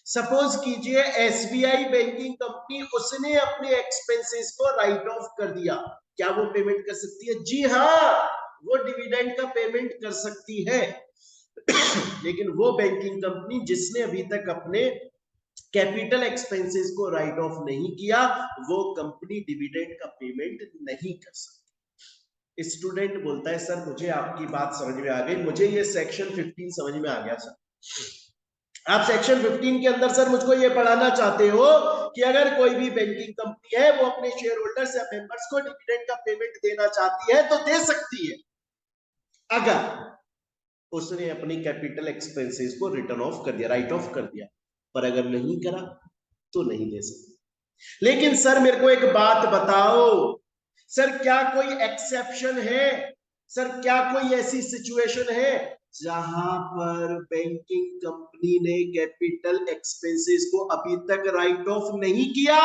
सपोज कीजिए SBI बैंकिंग कंपनी, उसने अपने एक्सपेंसेस को राइट ऑफ कर दिया, क्या वो पेमेंट कर सकती है? जी हाँ, वो डिविडेंड का पेमेंट कर सकती है। लेकिन वो बैंकिंग कंपनी जिसने अभी तक अपने कैपिटल एक्सपेंसेस को राइट ऑफ नहीं किया, वो कंपनी डिविडेंड का पेमेंट नहीं कर सकती। स्टूडेंट बोलता है सर मुझे आपकी बात समझ में आ गई, मुझे ये सेक्शन 15 समझ में आ गया सर। आप सेक्शन 15 के अंदर सर मुझको ये पढ़ाना चाहते हो कि अगर कोई भी बैंकिंग कंपनी है वो अपने शेयर होल्डर्स या मेंबर्स को डिविडेंड का पेमेंट देना चाहती है तो दे सकती है, अगर उसने अपनी कैपिटल एक्सपेंसेस को रिटर्न ऑफ कर दिया, राइट ऑफ कर दिया, पर अगर नहीं करा तो नहीं दे सकती। लेकिन सर मेरे को एक बात बताओ, सर क्या कोई एक्सेप्शन है, सर क्या कोई ऐसी सिचुएशन है जहां पर बैंकिंग कंपनी ने कैपिटल एक्सपेंसेस को अभी तक राइट ऑफ नहीं किया,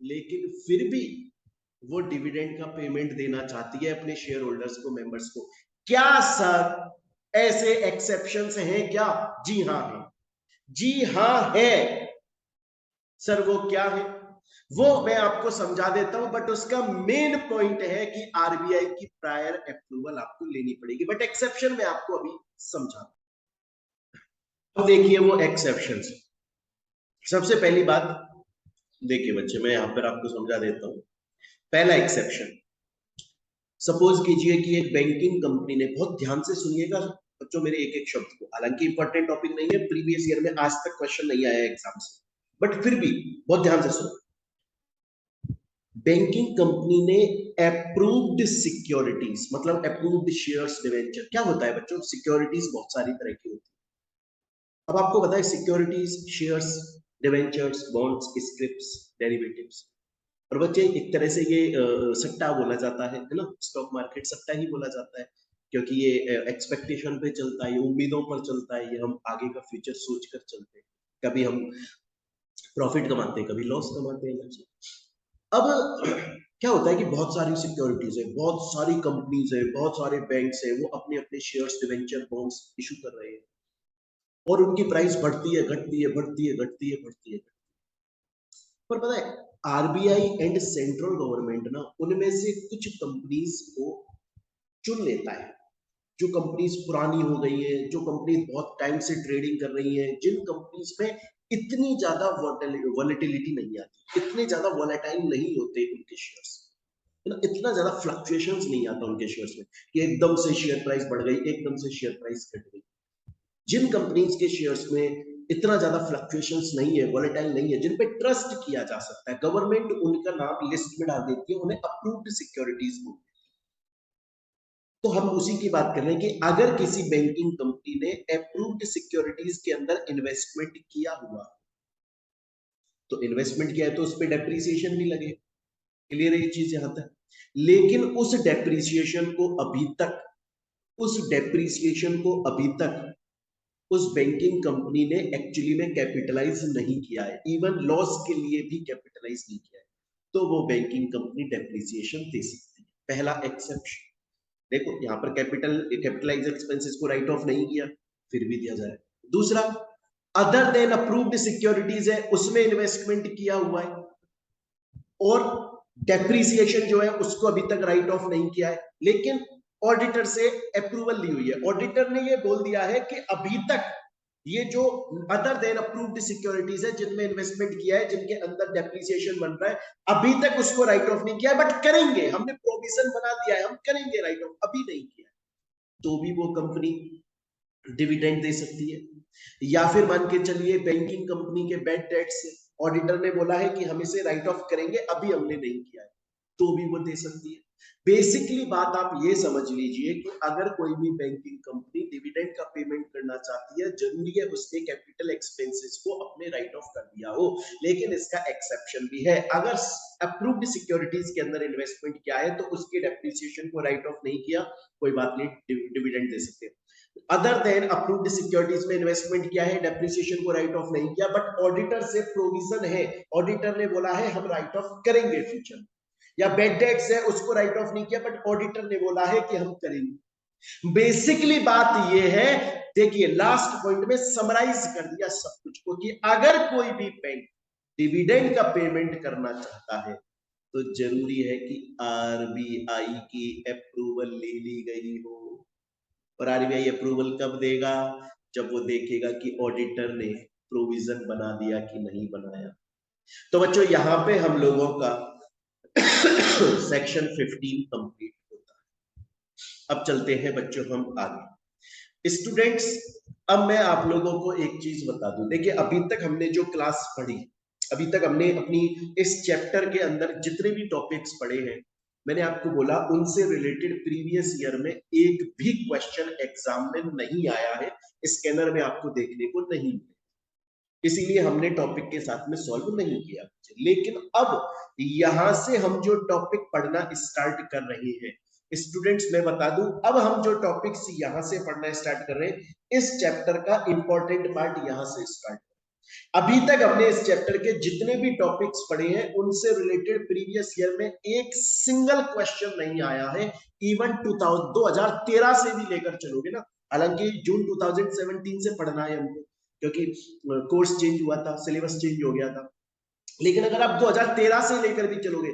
लेकिन फिर भी वो डिविडेंड का पेमेंट देना चाहती है अपने शेयर होल्डर्स को, मेंबर्स को? क्या सर ऐसे एक्सेप्शंस हैं क्या? जी हाँ है, जी हाँ है। सर वो क्या है, वो मैं आपको समझा देता हूं, बट उसका मेन पॉइंट है कि आरबीआई की प्रायर अप्रूवल आपको लेनी पड़ेगी, बट एक्सेप्शन मैं आपको अभी समझा। अब देखिए वो एक्सेप्शंस, सबसे पहली बात देखिए बच्चे, मैं यहां पर आपको समझा देता हूं। पहला एक्सेप्शन, सपोज कीजिए कि एक बैंकिंग कंपनी ने, बहुत ध्यान से सुनिएगा बच्चों मेरे एक एक शब्द को, हालांकि इंपॉर्टेंट टॉपिक नहीं है, प्रीवियस ईयर में आज तक क्वेश्चन नहीं आया एग्जाम से, बट फिर भी बहुत ध्यान से सुनो। बैंकिंग कंपनी ने अप्रूव्ड सिक्योरिटीज, मतलब अप्रूव्ड शेयर्स डिवेंचर, क्या होता है बच्चों? सिक्योरिटीज बहुत सारी तरह की होती है। अब आपको पता है securities, shares, debentures, bonds, scripts, derivatives, और बच्चे एक तरह से ये सट्टा बोला जाता है ना, स्टॉक मार्केट सट्टा ही बोला जाता है, क्योंकि ये एक्सपेक्टेशन पे चलता है, ये उम्मीदों पर चलता है, ये हम आगे का फ्यूचर सोच कर चलते हैं, कभी हम प्रॉफिट कमाते हैं, कभी लॉस कमाते हैं बच्चे। अब क्या होता है कि बहुत सारी सिक्योरिटीज है, बहुत सारी कंपनीज है, बहुत सारे बैंक्स है, वो अपने अपने शेयर्स, डिवेंचर, बॉन्ड्स इशू कर रहे हैं, और उनकी प्राइस बढ़ती है, घटती है, बढ़ती है, घटती है, बढ़ती है। पर पता है आरबीआई एंड सेंट्रल गवर्नमेंट ना उनमें से कुछ कंपनीज को चुन लेता है, जो कंपनीज पुरानी हो गई है, जो कंपनीज बहुत टाइम से ट्रेडिंग कर रही हैं, जिन कंपनीज में इतनी ज्यादा वॉलेटिलिटी नहीं आती, इतने ज्यादा वॉलेटाइल नहीं होते उनके शेयर्स, ना, इतना ज्यादा फ्लक्चुएशंस नहीं आता उनके शेयर्स में कि एकदम से शेयर प्राइस बढ़ गई, एकदम से शेयर प्राइस घट गई। जिन कंपनीज के शेयर्स में इतना ज्यादा फ्लक्चुएशंस नहीं है, वॉलेटाइल नहीं है, जिन पे ट्रस्ट किया जा सकता है, गवर्नमेंट उनका नाम लिस्ट में डाल देती है, उन्हें अप्रूव्ड सिक्योरिटीज बोलते हैं। तो हम उसी की बात कर रहे हैं कि अगर किसी बैंकिंग कंपनी ने अप्रूव्ड सिक्योरिटीज के अंदर इन्वेस्टमेंट किया हुआ, तो इन्वेस्टमेंट किया है तो उस पर डेप्रिसिएशन भी लगे। क्लियर है ये चीज यहां तक? लेकिन उस डेप्रिसिएशन को अभी तक उस बैंकिंग कंपनी ने एक्चुअली में कैपिटलाइज नहीं किया है, इवन लॉस के लिए भी कैपिटलाइज नहीं किया है, तो वो बैंकिंग कंपनी डेप्रिसिएशन दे सकती है। पहला एक्सेप्शन देखो, यहाँ पर कैपिटलाइज एक्सपेंसेस को राइट ऑफ नहीं किया, फिर भी दिया जाए। दूसरा, अदर देन अप्रूव्ड सिक्योरिटीज है, उसमें इन्वेस्टमेंट किया हुआ है और डेप्रिसिएशन जो है उसको अभी तक राइट ऑफ नहीं किया है, लेकिन ऑडिटर से अप्रूवल ली हुई है। ऑडिटर ने ये बोल दिया है कि अभी तक ये जो अदर देन अप्रूव्ड सिक्योरिटीज है जिनमें इन्वेस्टमेंट किया है, जिनके अंदर डेप्रिसिएशन बन रहा है, अभी तक उसको राइट ऑफ नहीं किया है, बट करेंगे, हमने प्रोविजन बना दिया है, हम करेंगे राइट ऑफ, अभी नहीं किया है, तो भी वो कंपनी डिविडेंड दे सकती है। या फिर मान के चलिए बैंकिंग कंपनी के बैड डेट से ऑडिटर ने बोला है कि हम इसे राइट ऑफ करेंगे, अभी हमने नहीं किया है, तो भी वो दे सकती है। बेसिकली बात आप ये समझ लीजिए कि अगर कोई भी बैंकिंग कंपनी डिविडेंड का पेमेंट करना चाहती है, जरूरी है उसने कैपिटल एक्सपेंसेस को अपने राइट ऑफ कर दिया हो, लेकिन इसका एक्सेप्शन भी है। अगर अप्रूव्ड सिक्योरिटीज के अंदर इन्वेस्टमेंट किया है तो उसके डेप्रिसिएशन को राइट ऑफ नहीं किया, कोई बात नहीं, डिविडेंड दे सकते हैं। अदर देन अप्रूव्ड सिक्योरिटीज में इन्वेस्टमेंट किया है, डेप्रिसिएशन को राइट ऑफ नहीं किया, बट ऑडिटर से प्रोविजन है, ऑडिटर ने बोला है हम राइट ऑफ करेंगे फ्यूचर। या बैड डेट्स है, उसको राइट ऑफ नहीं किया, बट ऑडिटर ने बोला है कि हम करेंगे। बेसिकली बात ये है, देखिए लास्ट पॉइंट में समराइज कर दिया सब कुछ को, कि अगर कोई भी बैंक डिविडेंड का पेमेंट करना चाहता है तो जरूरी है कि आरबीआई की अप्रूवल ले ली गई हो। और आरबीआई अप्रूवल कब देगा? जब वो देखेगा कि ऑडिटर ने प्रोविजन बना दिया कि नहीं बनाया। तो बच्चों यहां पे हम लोगों का सेक्शन 15 कंप्लीट होता है। अब चलते हैं बच्चों हम आगे। स्टूडेंट्स, अब मैं आप लोगों को एक चीज बता दूं, देखिए अभी तक हमने जो क्लास पढ़ी, अभी तक हमने अपनी इस चैप्टर के अंदर जितने भी टॉपिक्स पढ़े हैं, मैंने आपको बोला उनसे रिलेटेड प्रीवियस ईयर में एक भी क्वेश्चन एग्जाम में नहीं आया है, स्कैनर में आपको देखने को नहीं मिले, इसीलिए हमने टॉपिक के साथ में सॉल्व नहीं किया। लेकिन अब यहां से हम जो टॉपिक पढ़ना स्टार्ट कर रहे हैं स्टूडेंट्स, मैं बता दूं, अब हम जो टॉपिक्स यहां से पढ़ना स्टार्ट कर रहे हैं, इस चैप्टर का इंपॉर्टेंट पार्ट यहां से स्टार्ट। अभी तक हमने इस चैप्टर के जितने भी टॉपिक्स पढ़े हैं उनसे रिलेटेड प्रीवियस ईयर में एक सिंगल क्वेश्चन नहीं आया है। इवन 2013 से भी लेकर चलोगे ना, हालांकि जून 2017 से पढ़ना है हमको, क्योंकि कोर्स चेंज हुआ था, सिलेबस चेंज हो गया था, लेकिन अगर आप 2013 से लेकर भी चलोगे,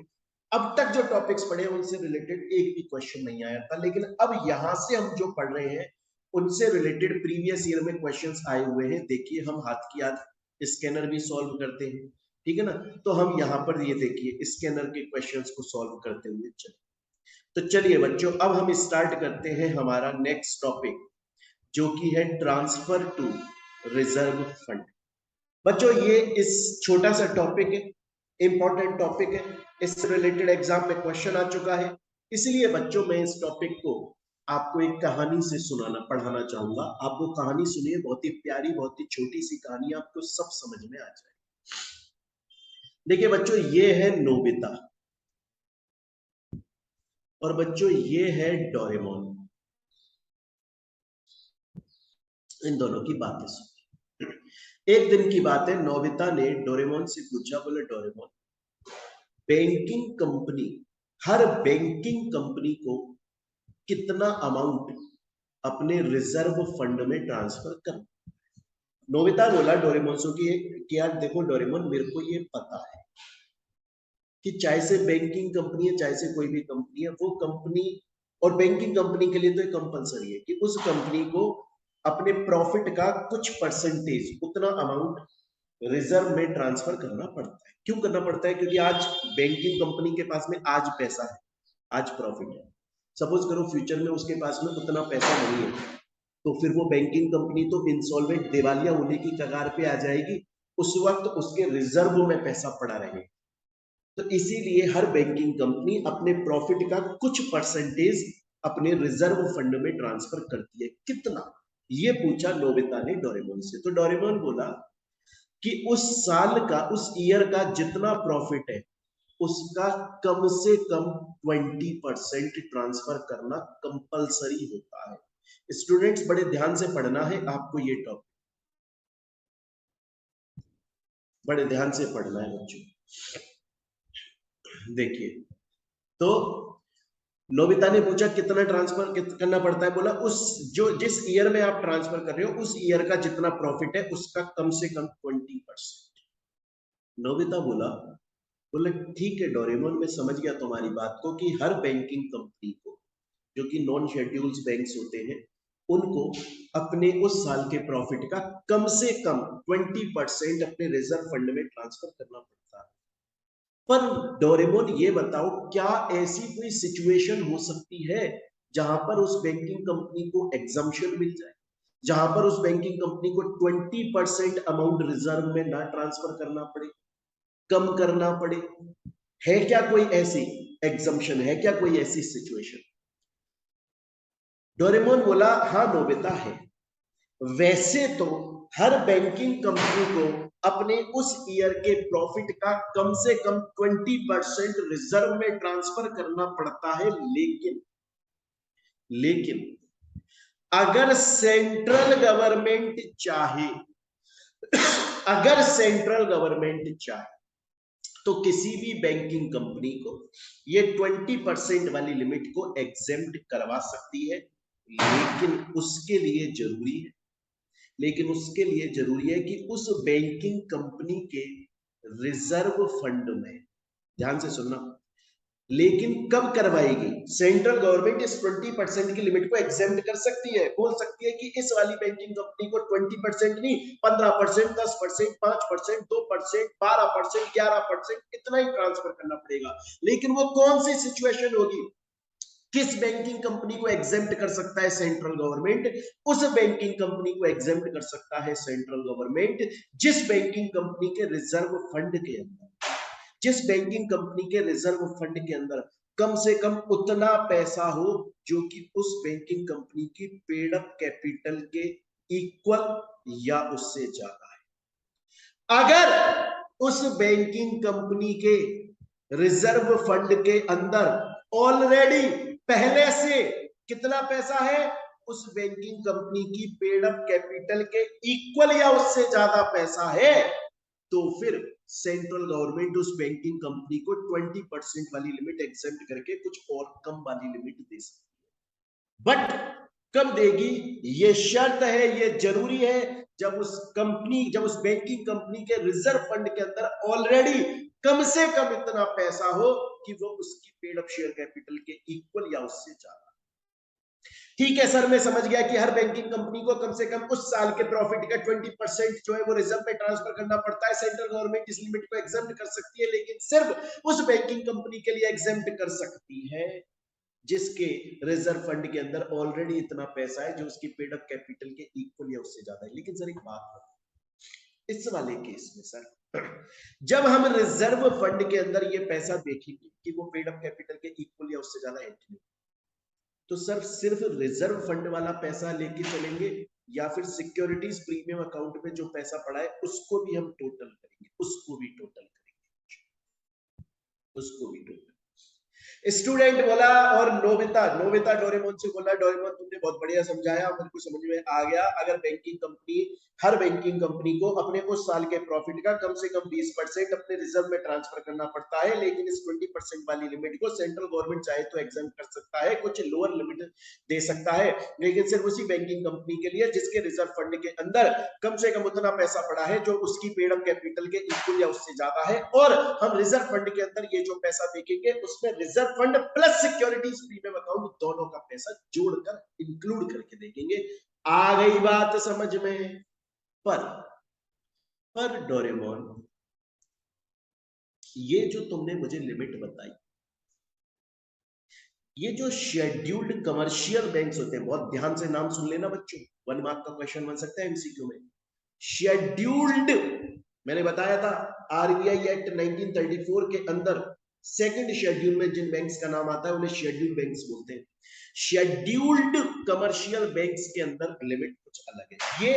अब तक जो टॉपिक्स पढ़े उनसे रिलेटेड एक भी क्वेश्चन नहीं आया था। लेकिन अब यहां से हम जो पढ़ रहे हैं उनसे रिलेटेड प्रीवियस ईयर में क्वेश्चंस आए हुए हैं। देखिए हम हाथ की याद स्कैनर भी सॉल्व करते हैं, ठीक है ना, तो हम यहाँ पर ये देखिए स्कैनर के क्वेश्चंस को सॉल्व करते हुए चलिए। तो चलिए बच्चों, अब हम स्टार्ट करते हैं हमारा नेक्स्ट टॉपिक, जो कि है ट्रांसफर टू रिजर्व फंड। बच्चों ये इस छोटा सा टॉपिक है, इंपॉर्टेंट टॉपिक है, इससे रिलेटेड एग्जाम में क्वेश्चन आ चुका है, इसलिए बच्चों मैं इस टॉपिक को आपको एक कहानी से पढ़ाना चाहूंगा। आप वो कहानी सुनिए, बहुत ही प्यारी, बहुत ही छोटी सी कहानी, आपको सब समझ में आ जाए। देखिए बच्चों, ये है नोबिता और बच्चों ये है डोरेमोन। इन दोनों की बातें सुनिए। एक दिन की बात है, नोबिता ने डोरेमोन से पूछा, बोले डोरेमोन, बैंकिंग कंपनी, हर बैंकिंग कंपनी को कितना अमाउंट अपने रिजर्व फंड में ट्रांसफर कर? नोबिता बोला डोरेमोन से कि यार देखो डोरेमोन, मेरे को ये पता है कि चाहे से बैंकिंग कंपनी है चाहे से कोई भी कंपनी है, वो कंपनी, और बैंकिंग कंपनी के लिए तो कंपलसरी है कि उस कंपनी को अपने प्रॉफिट का कुछ परसेंटेज, उतना अमाउंट रिजर्व में ट्रांसफर करना पड़ता है। क्यों करना पड़ता है? क्योंकि आज बैंकिंग कंपनी के पास में आज पैसा है, आज प्रॉफिट है, सपोज करो फ्यूचर में उसके पास में उतना पैसा नहीं है, तो फिर वो बैंकिंग कंपनी तो इंसॉल्वेंट, दिवालिया होने की कगार पे आ जाएगी। उस वक्त उसके रिजर्व में पैसा पड़ा रहेगा। तो इसीलिए हर बैंकिंग कंपनी अपने प्रॉफिट का कुछ परसेंटेज अपने रिजर्व फंड में ट्रांसफर करती है। कितना, ये पूछा नोबिता ने डोरेमोन से। तो डोरेमोन बोला कि उस साल का, उस ईयर का जितना प्रॉफिट है उसका कम से कम 20% ट्रांसफर करना कंपलसरी होता है। स्टूडेंट्स बड़े ध्यान से पढ़ना है आपको, ये टॉपिक बड़े ध्यान से पढ़ना है बच्चों। देखिए, तो नोबिता ने पूछा कितना ट्रांसफर करना पड़ता है। बोला उस जो जिस ईयर में आप ट्रांसफर कर रहे हो उस ईयर का जितना प्रॉफिट है उसका कम से कम 20%। नोबिता बोला बोला ठीक है डोरेमोन, मैं समझ गया तुम्हारी बात को कि हर बैंकिंग कंपनी को, जो कि नॉन शेड्यूल्स बैंक्स होते हैं, उनको अपने उस साल के प्रॉफिट का कम से कम 20% अपने रिजर्व फंड में ट्रांसफर करना पड़ता है। पर डोरेमोन ये बताओ, क्या ऐसी कोई सिचुएशन हो सकती है जहां पर उस बैंकिंग कंपनी को एग्जम्पशन मिल जाए, जहां पर उस बैंकिंग कंपनी को 20% अमाउंट रिजर्व में ना ट्रांसफर करना पड़े, कम करना पड़े? है क्या कोई ऐसी एग्जम्पशन, है क्या कोई ऐसी सिचुएशन? डोरेमोन बोला हाँ नोबिता है। वैसे तो हर बैंकिंग कंपनी को अपने उस ईयर के प्रॉफिट का कम से कम 20% रिजर्व में ट्रांसफर करना पड़ता है, लेकिन लेकिन अगर सेंट्रल गवर्नमेंट चाहे, अगर सेंट्रल गवर्नमेंट चाहे तो किसी भी बैंकिंग कंपनी को ये 20% वाली लिमिट को एग्जेम्प्ट करवा सकती है, लेकिन उसके लिए जरूरी है, लेकिन उसके लिए जरूरी है कि उस बैंकिंग कंपनी के रिजर्व फंड में, ध्यान से सुनना, लेकिन कब करवाएगी? सेंट्रल गवर्नमेंट इस 20% की लिमिट को एग्जेम्प्ट कर सकती है, बोल सकती है कि इस वाली बैंकिंग कंपनी को 20% नहीं, 15%, 10%, 5%, 2%, 12%, 11% इतना ही ट्रांसफर करना पड़ेगा। लेकिन वो कौन सी सिचुएशन होगी, किस बैंकिंग कंपनी को एग्जेम्प्ट कर सकता है सेंट्रल गवर्नमेंट? उस बैंकिंग कंपनी को एग्जेम्प्ट कर सकता है सेंट्रल गवर्नमेंट जिस बैंकिंग कंपनी के रिजर्व फंड के अंदर, जिस बैंकिंग कंपनी के रिजर्व फंड के अंदर कम से कम उतना पैसा हो जो कि उस बैंकिंग कंपनी की पेड अप कैपिटल के इक्वल या उससे ज्यादा है। अगर उस बैंकिंग कंपनी के रिजर्व फंड के अंदर ऑलरेडी पहले से कितना पैसा है, उस बैंकिंग कंपनी की पेड अप कैपिटल के इक्वल या उससे ज्यादा पैसा है, तो फिर सेंट्रल गवर्नमेंट उस बैंकिंग कंपनी को 20% वाली लिमिट एग्जेम्प्ट करके कुछ और कम वाली लिमिट दे सकती है। बट कब देगी? ये शर्त है, ये जरूरी है जब उस कंपनी, जब उस बैंकिंग कंपनी के रिजर्व फंड के अंदर ऑलरेडी कम से कम इतना पैसा हो कि वो उसकी पेड अप शेयर कैपिटल के इक्वल या उससे ज्यादा। ठीक है सर, मैं समझ गया कि हर बैंकिंग कंपनी को कम से कम उस साल के प्रॉफिट का 20% जो है वो रिजर्व में ट्रांसफर करना पड़ता है। सेंट्रल गवर्नमेंट इस लिमिट को एग्जेम्प्ट कर सकती है, लेकिन सिर्फ उस बैंकिंग कंपनी के लिए एग्जेम्प्ट कर सकती है जिसके रिजर्व फंड के अंदर ऑलरेडी इतना पैसा है जो उसकी पेड अप कैपिटल के इक्वल या उससे ज्यादा है। लेकिन सर एक बात है, इस वाले केस में सर, जब हम रिजर्व फंड के अंदर ये पैसा देखेंगे कि वो पेड अप कैपिटल के इक्वल या उससे ज्यादा है, तो सर सिर्फ रिजर्व फंड वाला पैसा लेके चलेंगे या फिर सिक्योरिटीज प्रीमियम अकाउंट में जो पैसा पड़ा है उसको भी हम टोटल करेंगे, उसको भी टोटल करेंगे, उसको भी टोटल। स्टूडेंट बोला, और नोबिता नोबिता डोरेमोन से बोला डोरेमोन तुमने बहुत बढ़िया समझाया, मेरे को समझ में आ गया। अगर बैंकिंग कंपनी, हर बैंकिंग कंपनी को अपने उस साल के प्रॉफिट का कम से कम 20% अपने रिजर्व में ट्रांसफर करना पड़ता है, लेकिन इस 20% वाली लिमिट को सेंट्रल गवर्नमेंट चाहे तो एग्जेम्प्ट कर सकता है, कुछ लोअर लिमिट दे सकता है, लेकिन सिर्फ उसी बैंकिंग कंपनी के लिए जिसके रिजर्व फंड के अंदर कम से कम उतना पैसा पड़ा है जो उसकी पेड अप कैपिटल के इक्वल या उससे ज्यादा है। और हम रिजर्व फंड के अंदर ये जो पैसा देखेंगे उसमें reserve fund plus securities premium account दोनों का पैसा जोड़कर इंक्लूड करके देखेंगे। आ गई बात समझ में? पर डोरेमोन, ये जो तुमने मुझे लिमिट बताई, ये जो शेड्यूल्ड कमर्शियल बैंक्स होते हैं, बहुत ध्यान से नाम सुन लेना बच्चों, 1 मार्क का क्वेश्चन बन सकता है एमसीक्यू में। शेड्यूल्ड, मैंने बताया था आरबीआई एक्ट 1934 के अंदर सेकंड शेड्यूल में जिन बैंक्स का नाम आता है उन्हें शेड्यूल्ड बैंक्स बोलते हैं। शेड्यूल्ड कमर्शियल बैंक्स के अंदर लिमिट कुछ अलग है, ये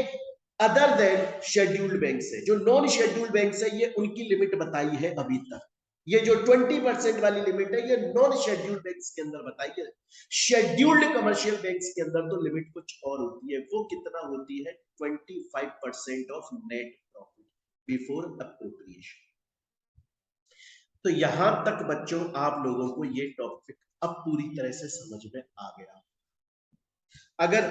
अदर देन शेड्यूल्ड बैंक्स है। जो नॉन शेड्यूल्ड बैंक्स है ये उनकी लिमिट बताई है अभी तक। ये जो 20% वाली लिमिट है ये नॉन शेड्यूल्ड बैंक्स के अंदर बताई है। शेड्यूल्ड कमर्शियल बैंक्स के अंदर तो लिमिट कुछ और होती है, वो कितना होती है 25% of net profit before appropriation. तो यहां तक बच्चों आप लोगों को ये टॉपिक अब पूरी तरह से समझ में आ गया। अगर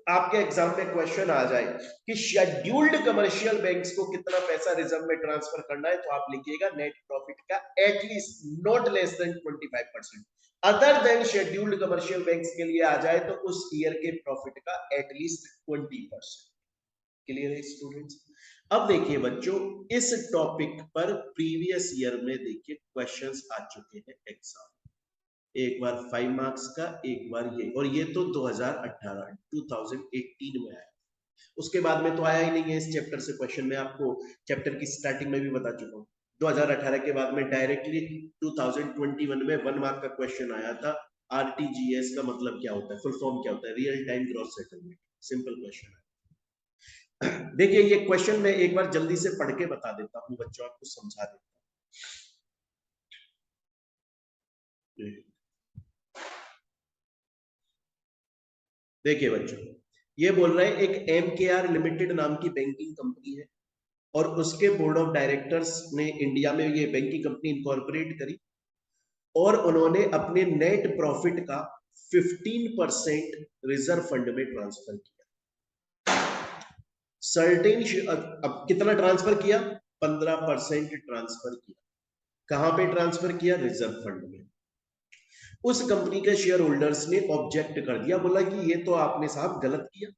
आपके एग्जाम में क्वेश्चन आ जाए कि शेड्यूल्ड कमर्शियल बैंक्स को कितना पैसा रिजर्व में ट्रांसफर करना है, तो आप लिखिएगा नेट प्रॉफिट का at least not less than 25%। Other than scheduled commercial banks के लिए आ जाए तो उस ईयर के प्रॉफिट का एटलीस्ट 20%। क्लियर है स्टूडेंट्स? अब देखिए बच्चों, इस टॉपिक पर प्रीवियस ईयर में देखिए क्वेश्चंस आ चुके हैं एग्जाम, एक बार 5 मार्क्स का, एक बार ये, और ये तो 2018 में आया। उसके बाद में तो आया ही नहीं है इस चैप्टर से क्वेश्चन। मैं आपको चैप्टर की स्टार्टिंग में भी बता चुका हूँ। 2018 के बाद में डायरेक्टली 2021 में 1 मार्क का क्वेश्चन आया था, आरटीजीएस का मतलब क्या होता है, फुल फॉर्म क्या होता है, real time gross settlement. Simple question है। देखिए ये क्वेश्चन मैं एक बार जल्दी से पढ़ के बता देता हूँ बच्चों, आपको समझा देता हूँ। देखिए बच्चों, ये बोल रहे हैं एक एमकेआर लिमिटेड नाम की बैंकिंग कंपनी है और उसके बोर्ड ऑफ डायरेक्टर्स ने इंडिया में ये बैंकिंग कंपनी इनकॉर्पोरेट करी और उन्होंने अपने नेट प्रॉफिट का 15% रिजर्व फंड में ट्रांसफर किया। सर्टेन अब कितना ट्रांसफर किया, 15% ट्रांसफर किया। कहां पे ट्रांसफर किया, रिजर्व फंड में। उस कंपनी के शेयर होल्डर्स ने ऑब्जेक्ट कर दिया, बोला कि ये तो आपने साहब गलत किया,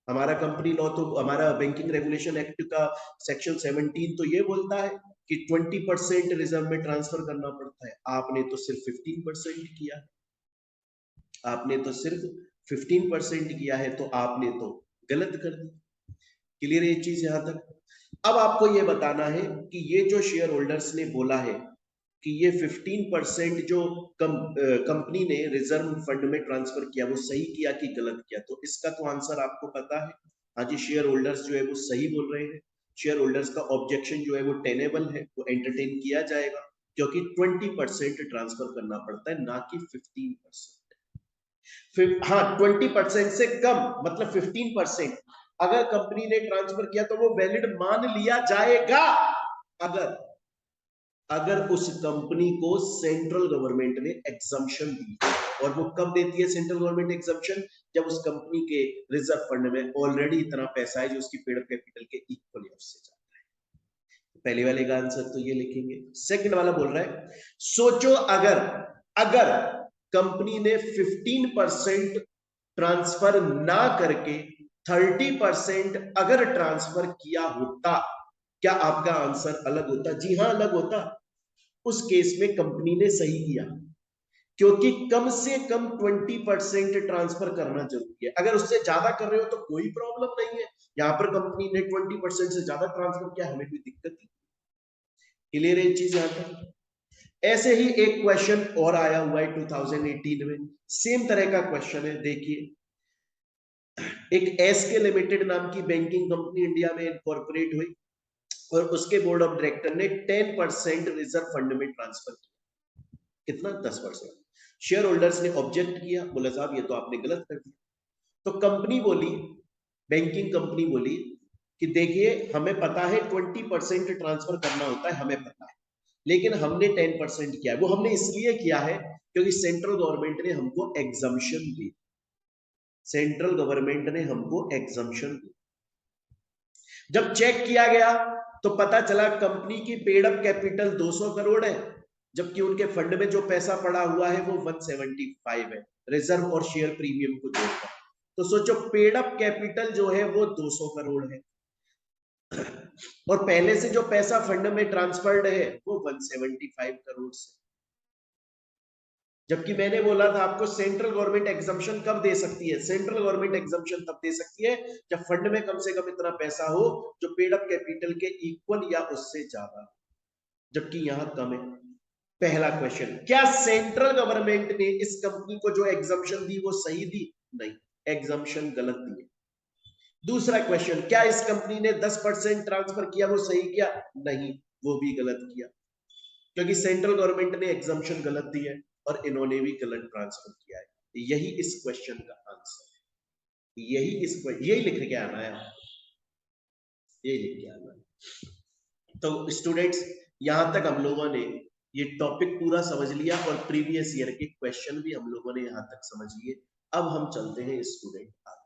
हमारा कंपनी लॉ तो, हमारा बैंकिंग रेगुलेशन एक्ट का सेक्शन 17 तो ये बोलता है कि 20% रिजर्व में ट्रांसफर करना पड़ता है, आपने तो सिर्फ 15% किया, आपने तो सिर्फ 15% किया है, तो आपने तो गलत कर दिया। क्लियर है ये चीज यहां तक? अब आपको ये बताना है कि ये जो शेयर होल्डर्स ने बोला है कि ये 15% जो कंपनी ने रिजर्व फंड में ट्रांसफर किया वो सही किया कि गलत किया, तो इसका तो आंसर आपको पता है। हाँ जी, शेयर होल्डर्स जो है वो सही बोल रहे हैं। शेयर होल्डर्स का ऑब्जेक्शन जो है वो टेनेबल है, वो एंटरटेन किया जाएगा, क्योंकि 20% ट्रांसफर करना पड़ता है, ना कि 15%। फिर हाँ, 20% से कम मतलब 15% अगर कंपनी ने ट्रांसफर किया तो वो वैलिड मान लिया जाएगा, अगर अगर उस कंपनी को सेंट्रल गवर्नमेंट ने एग्जम्पशन दी। और वो कब देती है सेंट्रल गवर्नमेंट एग्जम्पशन, जब उस कंपनी के रिजर्व फंड में ऑलरेडी इतना पैसा है जो उसकी पेड कैपिटल के इक्वल से जाता है। पहले वाले का आंसर तो ये लिखेंगे। सेकंड वाला बोल रहा है, सोचो अगर अगर कंपनी ने 15% ट्रांसफर ना करके 30% अगर ट्रांसफर किया होता, क्या आपका आंसर अलग होता? जी हां, अलग होता। उस केस में कंपनी ने सही किया, क्योंकि कम से कम 20% ट्रांसफर करना जरूरी है। अगर उससे ज्यादा कर रहे हो तो कोई प्रॉब्लम नहीं है, यहां पर कंपनी ने 20% से ज्यादा ट्रांसफर किया, हमें कोई दिक्कत नहीं। क्लियर है चीज यहां तक? ऐसे ही एक क्वेश्चन और आया हुआ है 2018 में, सेम तरह का क्वेश्चन है। देखिए, एक एसके लिमिटेड नाम की बैंकिंग कंपनी इंडिया में इनकॉर्पोरेट हुई और उसके बोर्ड ऑफ डायरेक्टर ने 10% रिजर्व फंड में ट्रांसफर किया। कितना? 10%। शेयर होल्डर्स ने ऑब्जेक्ट किया, बोला साहब ये तो आपने गलत कर दिया। तो कंपनी बोली, बैंकिंग कंपनी बोली कि देखिए हमें पता है 20% ट्रांसफर करना होता है, हमें पता है, लेकिन हमने 10% किया है। वो हमने इसलिए किया है क्योंकि सेंट्रल गवर्नमेंट ने हमको एग्जम्पशन दी, सेंट्रल गवर्नमेंट ने हमको एग्जम्पशन दी। जब चेक किया गया तो पता चला कंपनी की पेड अप कैपिटल 200 करोड़ है, जबकि उनके फंड में जो पैसा पड़ा हुआ है वो 175 है, रिजर्व और शेयर प्रीमियम को जोड़कर। तो सोचो पेड अप कैपिटल जो है वो 200 करोड़ है और पहले से जो पैसा फंड में ट्रांसफर्ड है वो 175 करोड़ से। जबकि मैंने बोला था आपको सेंट्रल गवर्नमेंट एग्जम्पशन कब दे सकती है, सेंट्रल गवर्नमेंट एग्जम्पशन तब दे सकती है जब फंड में कम से कम इतना पैसा हो जो पेड अप कैपिटल के इक्वल या उससे ज्यादा, जबकि यहां कम है। पहला क्वेश्चन, क्या सेंट्रल गवर्नमेंट ने इस कंपनी को जो एग्जम्पशन दी वो सही दी? नहीं, एग्जम्पशन गलत दी है। दूसरा क्वेश्चन, क्या इस कंपनी ने 10% ट्रांसफर किया वो सही किया? नहीं, वो भी गलत किया, क्योंकि सेंट्रल गवर्नमेंट ने एग्जम्पशन गलत दी है और इन्होंने भी गलत ट्रांसफर किया है। यही इस क्वेश्चन का आंसर है, यही लिख के आना है, यही लिख के आना है। तो स्टूडेंट्स, यहां तक हम लोगों ने ये टॉपिक पूरा समझ लिया और प्रीवियस ईयर के क्वेश्चन भी हम लोगों ने यहां तक समझ लिए। अब हम चलते हैं स्टूडेंट आगे।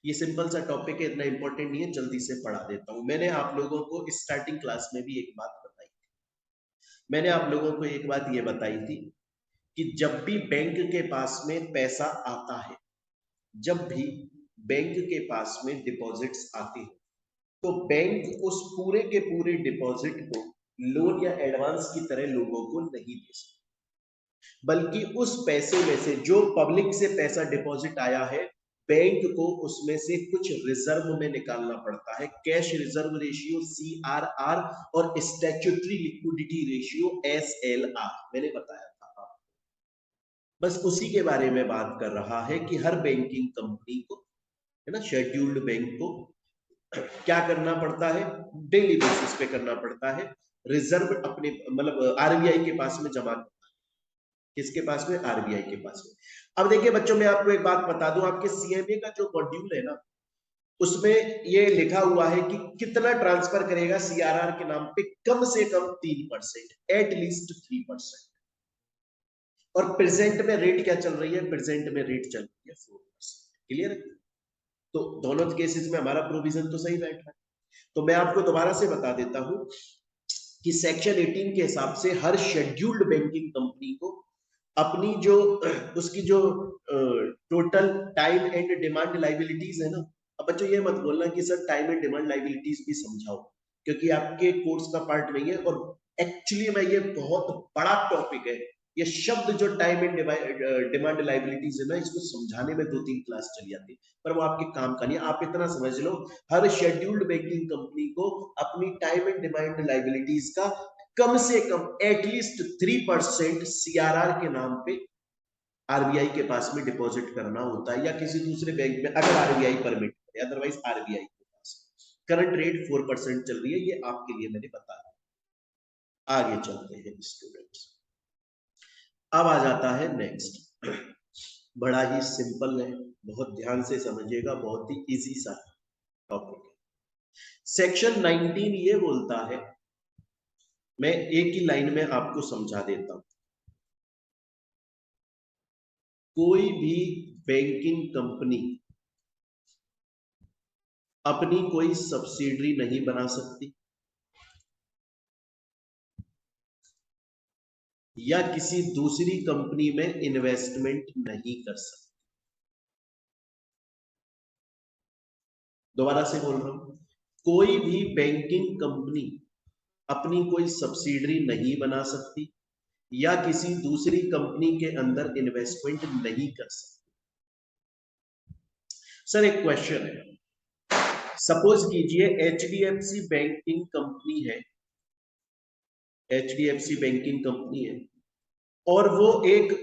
ये सिंपल सा टॉपिक है, इतना इंपॉर्टेंट नहीं है, जल्दी से पढ़ा देता हूं। मैंने आप लोगों को स्टार्टिंग क्लास में भी एक बात बताई थी, मैंने आप लोगों को एक बात ये बताई थी कि जब भी बैंक के पास में पैसा आता है, जब भी बैंक के पास में डिपॉजिट्स आते हैं, तो बैंक उस पूरे के पूरे डिपॉजिट को लोन या एडवांस की तरह लोगों को नहीं दे सकते, बल्कि उस पैसे में से जो पब्लिक से पैसा डिपॉजिट आया है, बैंक को उसमें से कुछ रिजर्व में निकालना पड़ता है। कैश रिजर्व रेशियो CRR और स्टैट्यूटरी लिक्विडिटी रेशियो SLR, मैंने बताया था आपको। बस उसी के बारे में बात कर रहा है कि हर बैंकिंग कंपनी को, है ना, शेड्यूल्ड बैंक को क्या करना पड़ता है, डेली बेसिस पे करना पड़ता है, रिजर्व अपने मतलब RBI के पास में जमा करना है। किसके पास में? RBI के पास में। अब देखिए बच्चों, मैं आपको एक बात बता दूं, आपके CMA का जो मॉड्यूल है ना, उसमें ये लिखा हुआ है कि कितना ट्रांसफर करेगा CRR के नाम पे, कम से कम 3%, एटलीस्ट 3%। और प्रेजेंट में रेट क्या चल रही है? प्रेजेंट में रेट चल रही है 4%। क्लियर है? तो दोनों केसेस में हमारा प्रोविजन तो सही बैठ रहा है। तो मैं आपको दोबारा से बता देता हूं कि सेक्शन 18 के हिसाब से हर शेड्यूल्ड बैंकिंग कंपनी को अपनी जो उसकी जो total time and demand liabilities है ना, अब बच्चों ये मत बोलना कि sir time and demand liabilities भी समझाओ, क्योंकि आपके कोर्स का पार्ट नहीं है। और एक्चुअली में ये बहुत बड़ा टॉपिक है, ये शब्द जो टाइम एंड डिमांड लाइबिलिटीज है ना, इसको समझाने में 2-3 क्लास चली जाती है, पर वो आपके काम का नहीं। आप इतना समझ लो, हर शेड्यूल्ड बैंकिंग कंपनी को अपनी टाइम एंड डिमांड लाइबिलिटीज का कम से कम एटलीस्ट 3% CRR के नाम पे RBI के पास में डिपॉजिट करना होता है, या किसी दूसरे बैंक में अगर RBI परमिट करे, अदरवाइज RBI के पास। करंट रेट 4% चल रही है, ये आपके लिए मैंने बताया। आगे चलते हैं स्टूडेंट्स। अब आ जाता है नेक्स्ट, बड़ा ही सिंपल है, बहुत ध्यान से समझिएगा, बहुत ही इजी सा टॉपिक है। सेक्शन 19 ये बोलता है, मैं एक ही लाइन में आपको समझा देता हूं, कोई भी बैंकिंग कंपनी अपनी कोई सब्सिडरी नहीं बना सकती या किसी दूसरी कंपनी में इन्वेस्टमेंट नहीं कर सकती। दोबारा से बोल रहा हूं, कोई भी बैंकिंग कंपनी अपनी कोई सब्सिडरी नहीं बना सकती या किसी दूसरी कंपनी के अंदर इन्वेस्टमेंट नहीं कर सकती। सर एक क्वेश्चन है, सपोज कीजिए HDFC बैंकिंग कंपनी है, HDFC बैंकिंग कंपनी है और वो एक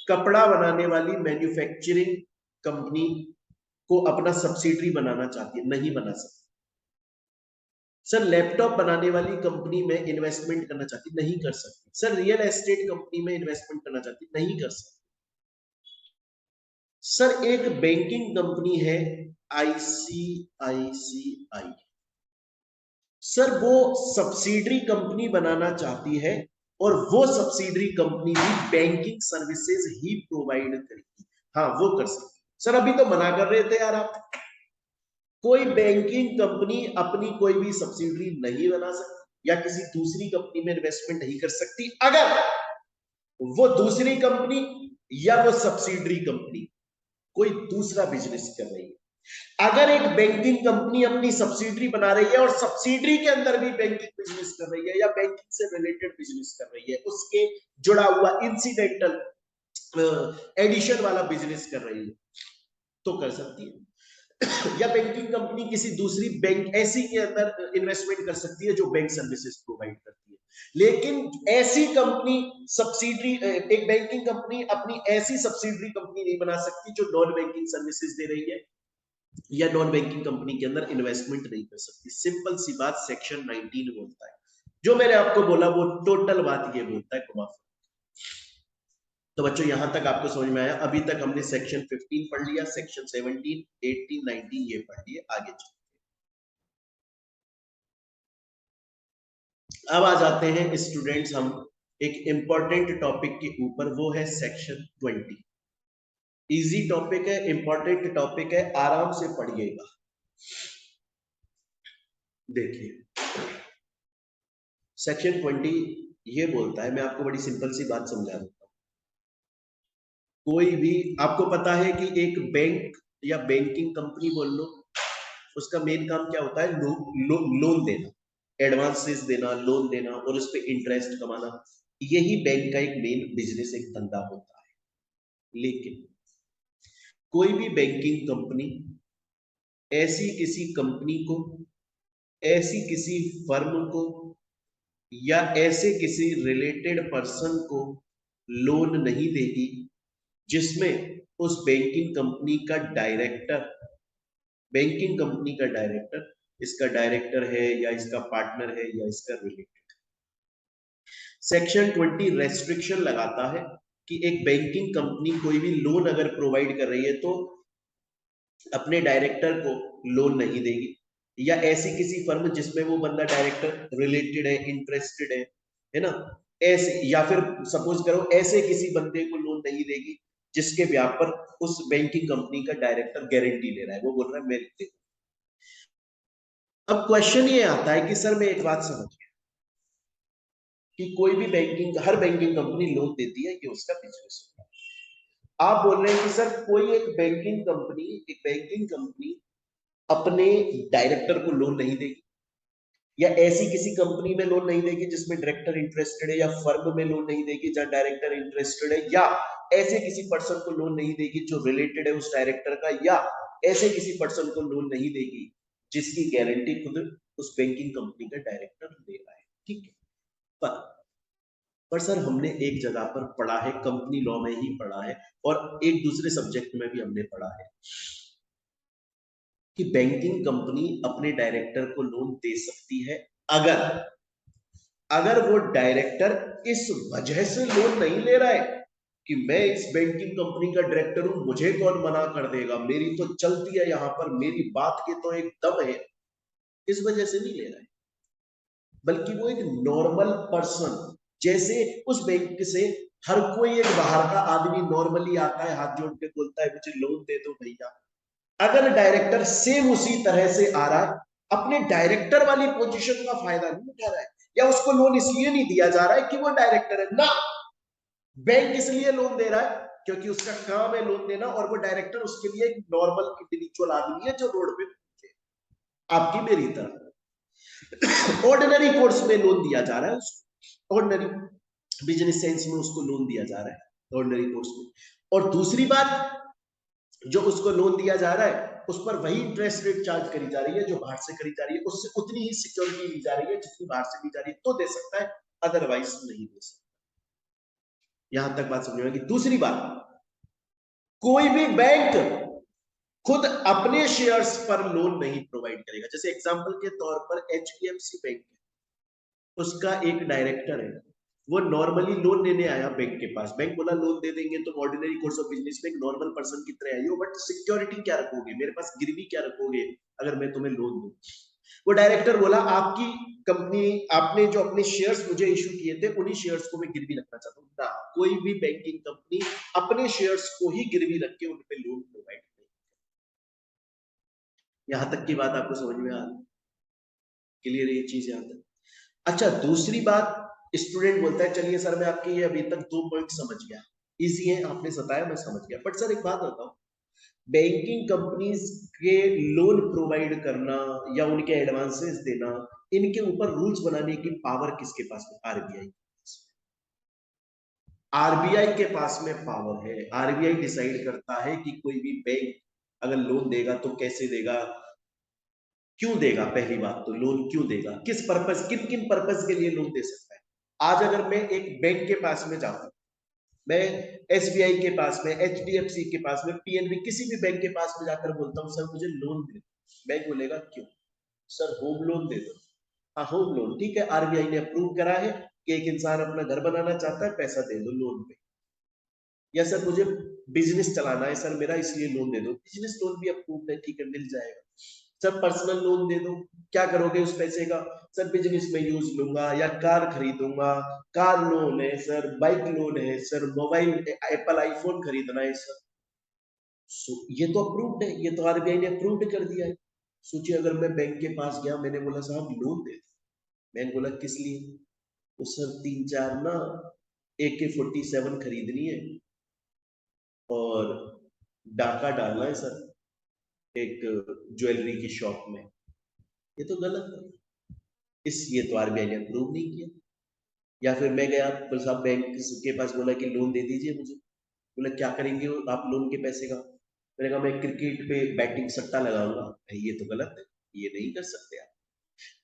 कपड़ा बनाने वाली मैन्युफैक्चरिंग कंपनी को अपना सब्सिडरी बनाना चाहती है, नहीं बना सकती। सर लैपटॉप बनाने वाली कंपनी में इन्वेस्टमेंट करना चाहती, नहीं कर सकती। सर रियल एस्टेट कंपनी में इन्वेस्टमेंट करना चाहती, नहीं कर सकती। सर एक बैंकिंग कंपनी है ICICI, सर वो सब्सिडरी कंपनी बनाना चाहती है और वो सब्सिडरी कंपनी भी बैंकिंग सर्विसेज ही प्रोवाइड करेगी, हाँ वो कर सकती। सर अभी तो मना कर रहे थे यार आप, कोई बैंकिंग कंपनी अपनी कोई भी सब्सिडरी नहीं बना सकती या किसी दूसरी कंपनी में इन्वेस्टमेंट नहीं कर सकती अगर वो दूसरी कंपनी या वो सब्सिडरी कंपनी कोई दूसरा बिजनेस कर रही है। अगर एक बैंकिंग कंपनी अपनी सब्सिडरी बना रही है और सब्सिडरी के अंदर भी बैंकिंग बिजनेस कर रही है या बैंकिंग से रिलेटेड बिजनेस कर रही है, उसके जुड़ा हुआ इंसिडेंटल एडिशन वाला बिजनेस कर रही है, तो कर सकती है। या बैंकिंग कंपनी किसी दूसरी बैंक ऐसी के अंदर इन्वेस्टमेंट कर सकती है जो बैंक सर्विसेज प्रोवाइड करती है। लेकिन ऐसी कंपनी सब्सिडरी, एक बैंकिंग कंपनी अपनी ऐसी सब्सिडरी कंपनी नहीं बना सकती जो नॉन बैंकिंग सर्विसेज दे रही है या नॉन बैंकिंग कंपनी के अंदर इन्वेस्टमेंट नहीं कर सकती। सिंपल सी बात सेक्शन 19 बोलता है। जो मैंने आपको बोला वो टोटल बात ये बोलता है घुमा। तो बच्चों यहां तक आपको समझ में आया? अभी तक हमने सेक्शन 15 पढ़ लिया, सेक्शन 17, 18, 19 ये पढ़ लिए। आगे चलते अब आ जाते हैं स्टूडेंट्स हम एक इंपॉर्टेंट टॉपिक के ऊपर, वो है सेक्शन 20। इजी टॉपिक है, इंपॉर्टेंट टॉपिक है, आराम से पढ़िएगा। देखिए सेक्शन 20 ये बोलता है, मैं आपको बड़ी सिंपल सी बात समझा देता हूं। कोई भी, आपको पता है कि एक बैंक या बैंकिंग कंपनी बोल लो, उसका मेन काम क्या होता है? लोन देना, एडवांसेस देना, लोन देना और उस पर इंटरेस्ट कमाना। यही बैंक का एक मेन बिजनेस, एक धंधा होता है। लेकिन कोई भी बैंकिंग कंपनी ऐसी किसी कंपनी को, ऐसी किसी फर्म को या ऐसे किसी रिलेटेड पर्सन को लोन नहीं देगी जिसमें उस बैंकिंग कंपनी का डायरेक्टर, बैंकिंग कंपनी का डायरेक्टर, इसका डायरेक्टर है या इसका पार्टनर है या इसका रिलेटेड। सेक्शन 20 रेस्ट्रिक्शन लगाता है कि एक बैंकिंग कंपनी कोई भी लोन अगर प्रोवाइड कर रही है तो अपने डायरेक्टर को लोन नहीं देगी, या ऐसी किसी फर्म जिसमें वो बंदा डायरेक्टर रिलेटेड है, इंटरेस्टेड है ना, ऐसे, या फिर सपोज करो ऐसे किसी बंदे को लोन नहीं देगी जिसके ब्याह पर उस बैंकिंग कंपनी का डायरेक्टर गारंटी ले रहा है, वो बोल रहा है मैं दे। अब क्वेश्चन ये आता है कि सर मैं एक बात समझ गया कि कोई भी बैंकिंग, हर बैंकिंग कंपनी लोन देती है, ये उसका बिजनेस होता है। आप बोल रहे हैं कि सर कोई एक बैंकिंग कंपनी अपने डायरेक्टर को लोन नहीं देगी, या ऐसी किसी कंपनी में लोन नहीं देगी जिसमें डायरेक्टर इंटरेस्टेड है, या फर्म में लोन नहीं देगी जहां डायरेक्टर इंटरेस्टेड है, या ऐसे किसी पर्सन को लोन नहीं देगी जो रिलेटेड है उस डायरेक्टर का, या ऐसे किसी पर्सन को लोन नहीं देगी जिसकी गारंटी खुद उस बैंकिंग कंपनी का डायरेक्टर ले रहा है। ठीक है, पर पर सर हमने एक जगह पर पढ़ा है, कंपनी लॉ में ही पढ़ा है और एक दूसरे सब्जेक्ट में भी हमने पढ़ा है कि बैंकिंग कंपनी अपने डायरेक्टर को लोन दे सकती है अगर अगर वो डायरेक्टर इस वजह से लोन नहीं ले रहा है कि मैं इस बैंकिंग कंपनी का डायरेक्टर हूं, मुझे कौन मना कर देगा, मेरी तो चलती है यहां पर, मेरी बात के तो एक दम है, इस वजह से नहीं ले रहा है। बल्कि वो एक नॉर्मल पर्सन, जैसे उस बैंक से हर कोई एक बाहर का आदमी नॉर्मली आता है, हाथ जोड़ के बोलता है मुझे लोन दे दो भैया, अगर डायरेक्टर सेम उसी तरह से आ रहा है, अपने डायरेक्टर वाली पोजीशन का फायदा नहीं उठा रहा है, या उसको लोन इसलिए नहीं दिया जा रहा है कि वो डायरेक्टर है ना, बैंक इसलिए लोन दे रहा है क्योंकि उसका काम है लोन देना, और वो डायरेक्टर उसके लिए एक नॉर्मल इंडिविजुअल आदमी है जो रोड पे आपकी मेरी तरह ऑर्डिनरी कोर्स में लोन दिया जा रहा है उसको, ऑर्डिनरी बिजनेस सेंस में उसको लोन दिया जा रहा है ऑर्डिनरी कोर्स में। और दूसरी बात, जो उसको लोन दिया जा रहा है उस पर वही इंटरेस्ट रेट चार्ज करी जा रही है जो बाहर से करी जा रही है, उससे उतनी ही सिक्योरिटी ली जा रही है जितनी बाहर से ली जा रही है, तो दे सकता है, अदरवाइज नहीं दे सकता। यहां तक बात समझ में आएगी। दूसरी बात, कोई भी बैंक खुद अपने शेयर्स पर लोन नहीं प्रोवाइड करेगा। जैसे एग्जांपल के तौर पर एचडीएफसी बैंक है, उसका एक डायरेक्टर है, वो नॉर्मली लोन लेने आया बैंक के पास, बैंक बोला लोन दे देंगे, तो ऑर्डिनरी कोर्स ऑफ बिजनेस में एक नॉर्मल पर्सन की तरह आई हो, बट सिक्योरिटी क्या रखोगे, मेरे पास गिरवी क्या रखोगे अगर मैं तुम्हें लोन दूं? वो डायरेक्टर बोला आपकी कंपनी, आपने जो अपने शेयर्स मुझे इशू किए थे उन्हीं शेयर्स को मैं गिरवी रखना चाहता हूँ ना, कोई भी बैंकिंग कंपनी अपने शेयर्स को ही गिरवी रख के उन पे लोन प्रोवाइड नहीं। यहां तक की बात आपको समझ में आ रही? क्लियर ये चीज यहां तक? अच्छा, दूसरी बात, स्टूडेंट बोलता है चलिए सर मैं आपके ये अभी तक 2 पॉइंट समझ गया, इजी है, आपने सताया मैं समझ गया, बट सर एक बात बताओ, बैंकिंग कंपनीज के लोन प्रोवाइड करना या उनके एडवांसेस देना, इनके ऊपर रूल्स बनाने की पावर किसके पास है? आरबीआई। आरबीआई के पास में पावर है। आरबीआई डिसाइड करता है कि कोई भी बैंक अगर लोन देगा तो कैसे देगा, क्यों देगा। पहली बात तो लोन क्यों देगा, किस पर्पस, किन किन पर्पस के लिए लोन दे सकता है। आज अगर मैं एक बैंक के पास में जाऊं, मैं एसबीआई के पास में, एचडीएफसी के पास में, पीएनबी, किसी भी बैंक के पास में जाकर बोलता हूं सर मुझे लोन दे दो, बैंक बोलेगा क्यों? सर होम लोन दे दो। हाँ होम लोन ठीक है, आरबीआई ने अप्रूव करा है कि एक इंसान अपना घर बनाना चाहता है, पैसा दे दो लोन पे। या सर मुझे बिजनेस चलाना है सर मेरा, इसलिए लोन दे दो, बिजनेस लोन भी अप्रूव है, ठीक है मिल जाएगा। सर पर्सनल लोन दे दो, क्या करोगे उस पैसे का? सर बिजनेस में यूज लूंगा या कार खरीदूंगा, कार लोन है सर, बाइक लोन है सर, मोबाइल एप्पल आईफोन खरीदना है सर। ये तो अप्रूव्ड है, ये तो आरबीआई ने अप्रूव्ड कर दिया है। सोचिए अगर मैं बैंक के पास गया, मैंने बोला साहब लोन दे दो, बैंक बोला किस लिए? तो सर 3-4 ना AK-47 खरीदनी है और डाका डालना है सर एक ज्वेलरी की शॉप में। ये तो गलत है, इस ये तो आरबीआई ने अप्रूव नहीं किया। या फिर मैं गया बोले साहब बैंक के पास, बोला कि लोन दे दीजिए मुझे। बोले क्या करेंगे आप लोन के पैसे का? मैंने कहा मैं क्रिकेट पे बैटिंग सट्टा लगाऊंगा। ये तो गलत है, ये नहीं कर सकते आप।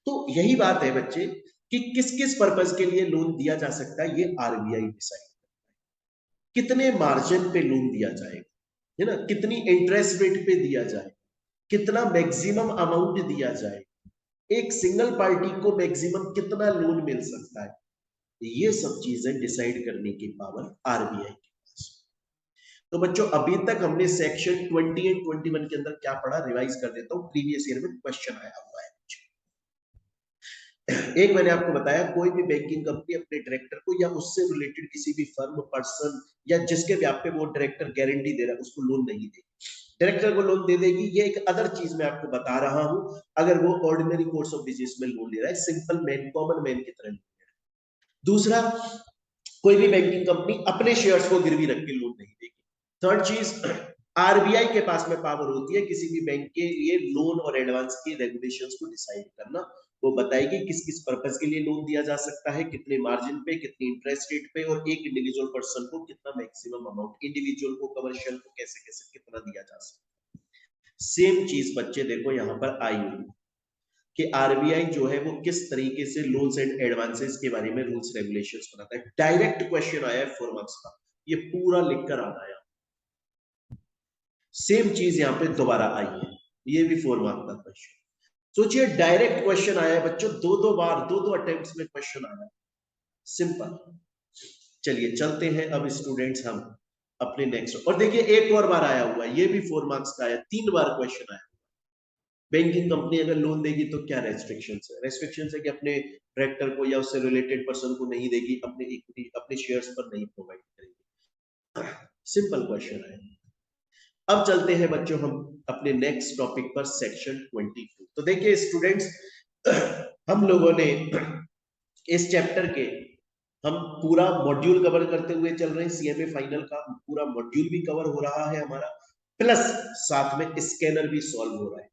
तो यही बात है बच्चे कि किस किस पर्पज के लिए लोन दिया जा सकता है, ये आरबीआई डिसाइड। कितने मार्जिन पे लोन दिया जाएगा, है ना, कितनी इंटरेस्ट रेट पे दिया जाए, कितना मैक्सिमम अमाउंट दिया जाए, एक सिंगल पार्टी को मैक्सिमम कितना लोन मिल सकता है, ये सब चीजें डिसाइड करने की पावर आरबीआई के पास। तो बच्चों अभी तक हमने सेक्शन 20 एंड 21 के अंदर क्या पढ़ा, रिवाइज कर देता हूं, प्रीवियस ईयर में क्वेश्चन आया हुआ है। एक मैंने आपको बताया, कोई भी बैंकिंग कंपनी अपने डायरेक्टर को या उससे रिलेटेड किसी भी फर्म, पर्सन या जिसके व्याप पे वो डायरेक्टर गारंटी दे रहा है उसको लोन नहीं देगी। डायरेक्टर को लोन दे देगी, ये एक अदर चीज मैं आपको बता रहा हूं, अगर वो ऑर्डिनरी कोर्स ऑफ बिजनेस में लोन ले रहा है, सिंपल मैन, कॉमन मैन की तरह। दूसरा, कोई भी बैंकिंग कंपनी अपने शेयर्स को गिरवी रख के लोन नहीं देगी। थर्ड चीज, आरबीआई के पास में पावर होती है किसी भी बैंक के लिए लोन और एडवांस के रेगुलेशंस को डिसाइड करना। वो बताएगी किस किस पर्पस के लिए लोन दिया जा सकता है, कितने मार्जिन पे, कितनी इंटरेस्ट रेट पे, और एक इंडिविजुअल पर्सन को कितना मैक्सिमम अमाउंट, इंडिविजुअल को, कमर्शियल को कैसे कैसे कितना दिया जा सकता है। सेम चीज बच्चे देखो यहाँ पर आई हुई कि आरबीआई जो है वो किस तरीके से लोन्स एंड एडवांसेस के बारे में रूल्स रेगुलेशंस बनाता है। डायरेक्ट क्वेश्चन आया है 4 मार्क्स का, ये पूरा लिखकर आना है। सेम चीज यहाँ पे दोबारा आई है, ये भी 4 मार्क का क्वेश्चन। सोचिए डायरेक्ट क्वेश्चन आया है बच्चों, दो दो बार, दो दो अटेम्प्ट्स में क्वेश्चन आया है, सिंपल। चलिए चलते हैं अब स्टूडेंट्स हम अपने नेक्स्ट, और देखिए एक और बार आया हुआ है, ये भी 4 मार्क्स का आया, 3 बार क्वेश्चन आया। बैंकिंग कंपनी अगर लोन देगी तो क्या रेस्ट्रिक्शंस है? रेस्ट्रिक्शंस है कि अपने डायरेक्टर को या उससे रिलेटेड पर्सन को नहीं देगी, अपने इक्विटी, अपने शेयर्स पर नहीं प्रोवाइड करेगी। सिंपल क्वेश्चन है। अब चलते हैं बच्चों हम अपने नेक्स्ट टॉपिक पर, सेक्शन 22। तो देखिए स्टूडेंट्स, हम लोगों ने इस चैप्टर के, हम पूरा मॉड्यूल कवर करते हुए चल रहे हैं, सीएमए फाइनल का पूरा मॉड्यूल भी कवर हो रहा है हमारा, प्लस साथ में स्कैनर भी सॉल्व हो रहा है।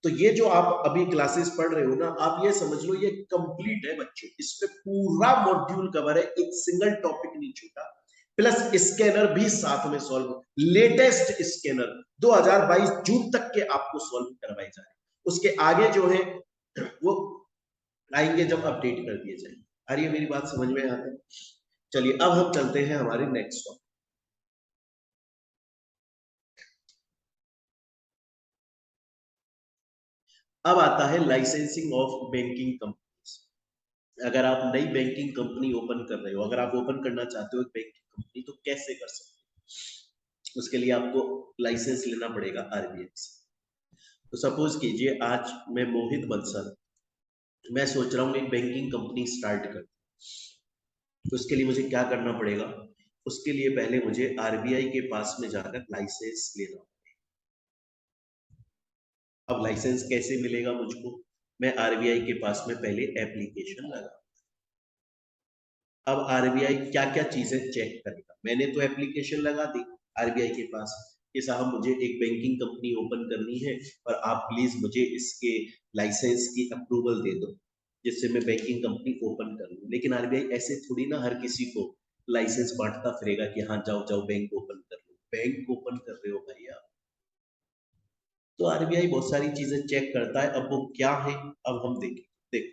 तो ये जो आप अभी क्लासेस पढ़ रहे हो ना, आप ये समझ लो ये कंप्लीट है बच्चों, इस पे पूरा मॉड्यूल कवर है, एक सिंगल टॉपिक नहीं छूटा, प्लस स्कैनर भी साथ में सॉल्व, लेटेस्ट स्कैनर 2022 जून तक के आपको सॉल्व करवाए जा रहे हैं। उसके आगे जो है वो आएंगे जब अपडेट कर दिए जाएंगे। आ रही है मेरी बात समझ में? आता है? चलिए अब हम चलते हैं हमारे नेक्स्ट टॉपिक। अब आता है लाइसेंसिंग ऑफ बैंकिंग कंपनी। अगर आप नई बैंकिंग कंपनी ओपन कर रहे हो, अगर आप ओपन करना चाहते हो एक बैंकिंग कंपनी, तो कैसे कर सकते हो? उसके लिए आपको लाइसेंस लेना पड़ेगा आरबीआई से। तो सपोज कीजिए आज मैं मोहित बंसल, मैं सोच रहा हूँ एक बैंकिंग कंपनी स्टार्ट कर, तो उसके लिए मुझे क्या करना पड़ेगा? उसके लिए पहले मुझे आरबीआई के पास में जाकर लाइसेंस लेना। अब लाइसेंस कैसे मिलेगा मुझको? मैं आरबीआई के पास में पहले एप्लीकेशन लगा। अब आरबीआई क्या क्या चीजें चेक करेगा? मैंने तो एप्लीकेशन लगा दी आरबीआई के पास, कि साहब मुझे एक बैंकिंग कंपनी ओपन करनी है और आप प्लीज मुझे इसके लाइसेंस की अप्रूवल दे दो जिससे मैं बैंकिंग कंपनी ओपन कर लूं। लेकिन आरबीआई ऐसे थोड़ी ना हर किसी को लाइसेंस बांटता फिरेगा कि हाँ जाओ जाओ बैंक ओपन कर लो। बैंक ओपन कर रहे हो भाई आप, तो आरबीआई बहुत सारी चीजें चेक करता है। अब वो क्या है, अब हम देखें। देख,